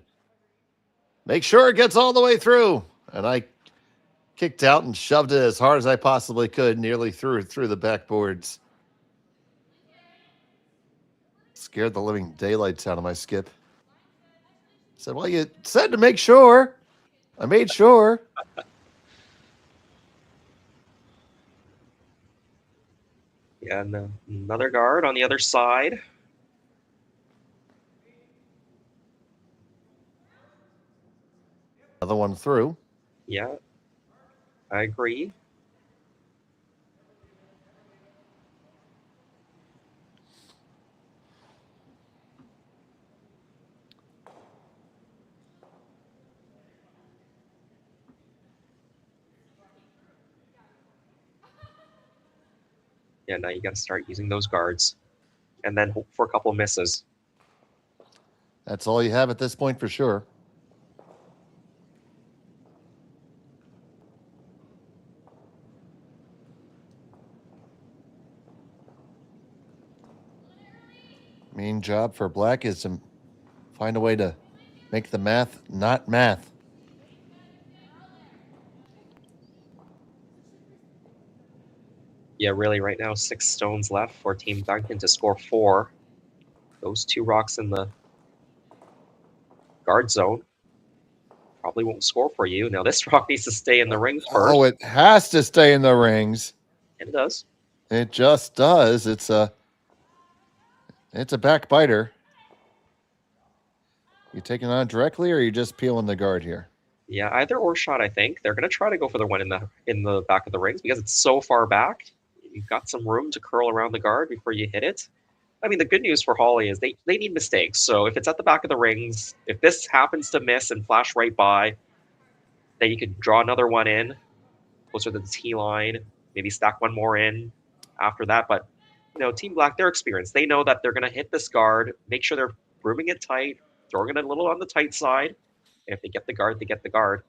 make sure it gets all the way through. And I kicked out and shoved it as hard as I possibly could, nearly through the backboards. Scared the living daylights out of my skip. Said, well, you said to make sure. I made sure. Yeah, and another guard on the other side. Another one through. Yeah, I agree. Yeah, now you got to start using those guards, and then hope for a couple of misses. That's all you have at this point for sure. Main job for Black is to find a way to make the math not math. Yeah, really, right now, 6 stones left for Team Duncan to score 4. Those 2 rocks in the guard zone probably won't score for you. Now, this rock needs to stay in the rings first. Oh, it has to stay in the rings. And it does. It just does. It's a backbiter. You taking on directly, or are you just peeling the guard here? Yeah, either or shot, I think. They're going to try to go for the one in the back of the rings because it's so far back. You've got some room to curl around the guard before you hit it. I mean, the good news for Hollie is they need mistakes. So if it's at the back of the rings, if this happens to miss and flash right by, then you can draw another one in closer to the tee line, maybe stack one more in after that. But, Team Black, they're experienced. They know that they're going to hit this guard, make sure they're brooming it tight, throwing it a little on the tight side. And if they get the guard, they get the guard.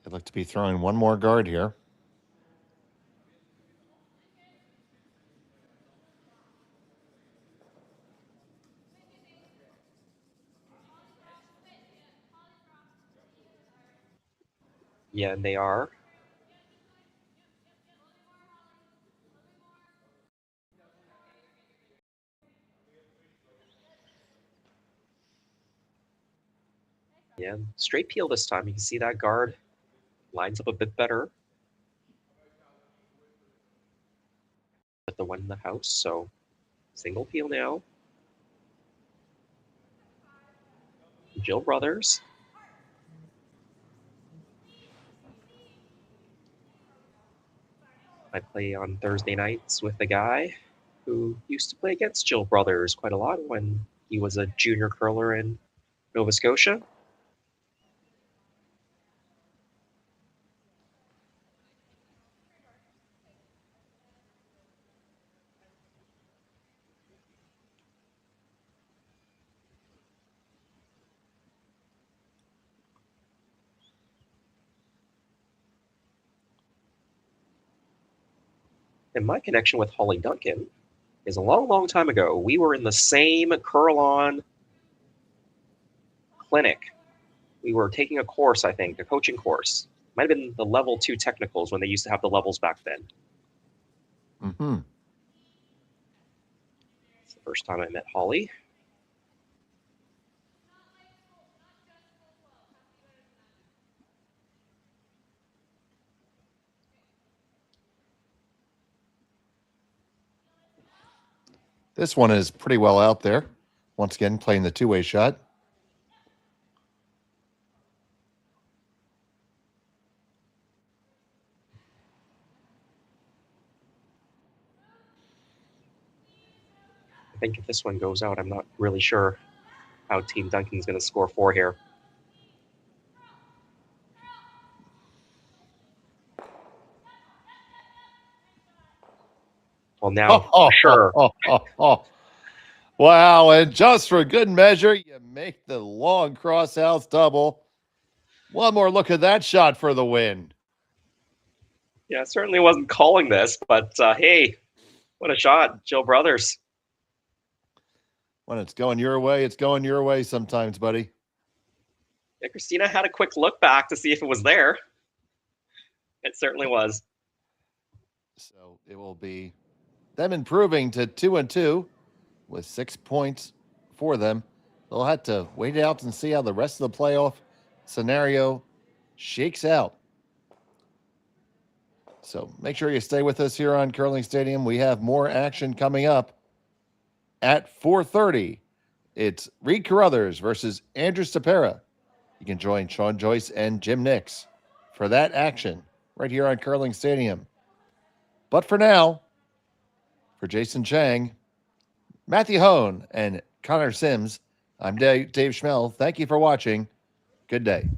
I'd like to be throwing one more guard here. Yeah, and they are. Yeah, straight peel this time. You can see that guard lines up a bit better with the one in the house. So single peel now. Jill Brothers. I play on Thursday nights with a guy who used to play against Jill Brothers quite a lot when he was a junior curler in Nova Scotia. And my connection with Hollie Duncan is a long, long time ago. We were in the same curl-on clinic. We were taking a course, I think, a coaching course. Might have been the level 2 technicals when they used to have the levels back then. Mm-hmm. It's the first time I met Hollie. This one is pretty well out there. Once again, playing the two-way shot. I think if this one goes out, I'm not really sure how Team Duncan's going to score 4 here. Well, now, sure. Wow, and just for good measure, you make the long crosshouse double. One more look at that shot for the win. Yeah, certainly wasn't calling this, but hey, what a shot, Jill Brothers. When it's going your way sometimes, buddy. Yeah, Christina had a quick look back to see if it was there. It certainly was. So it will be them improving to 2-2 with 6 points for them. They'll have to wait out and see how the rest of the playoff scenario shakes out. So make sure you stay with us here on Curling Stadium. We have more action coming up at 4:30. It's Reed Carruthers versus Andrew Stapera. You can join Sean Joyce and Jim Nix for that action right here on Curling Stadium. But for now, for Jason Chang, Matthew Hone, and Connor Sims, I'm Dave Schmel. Thank you for watching. Good day.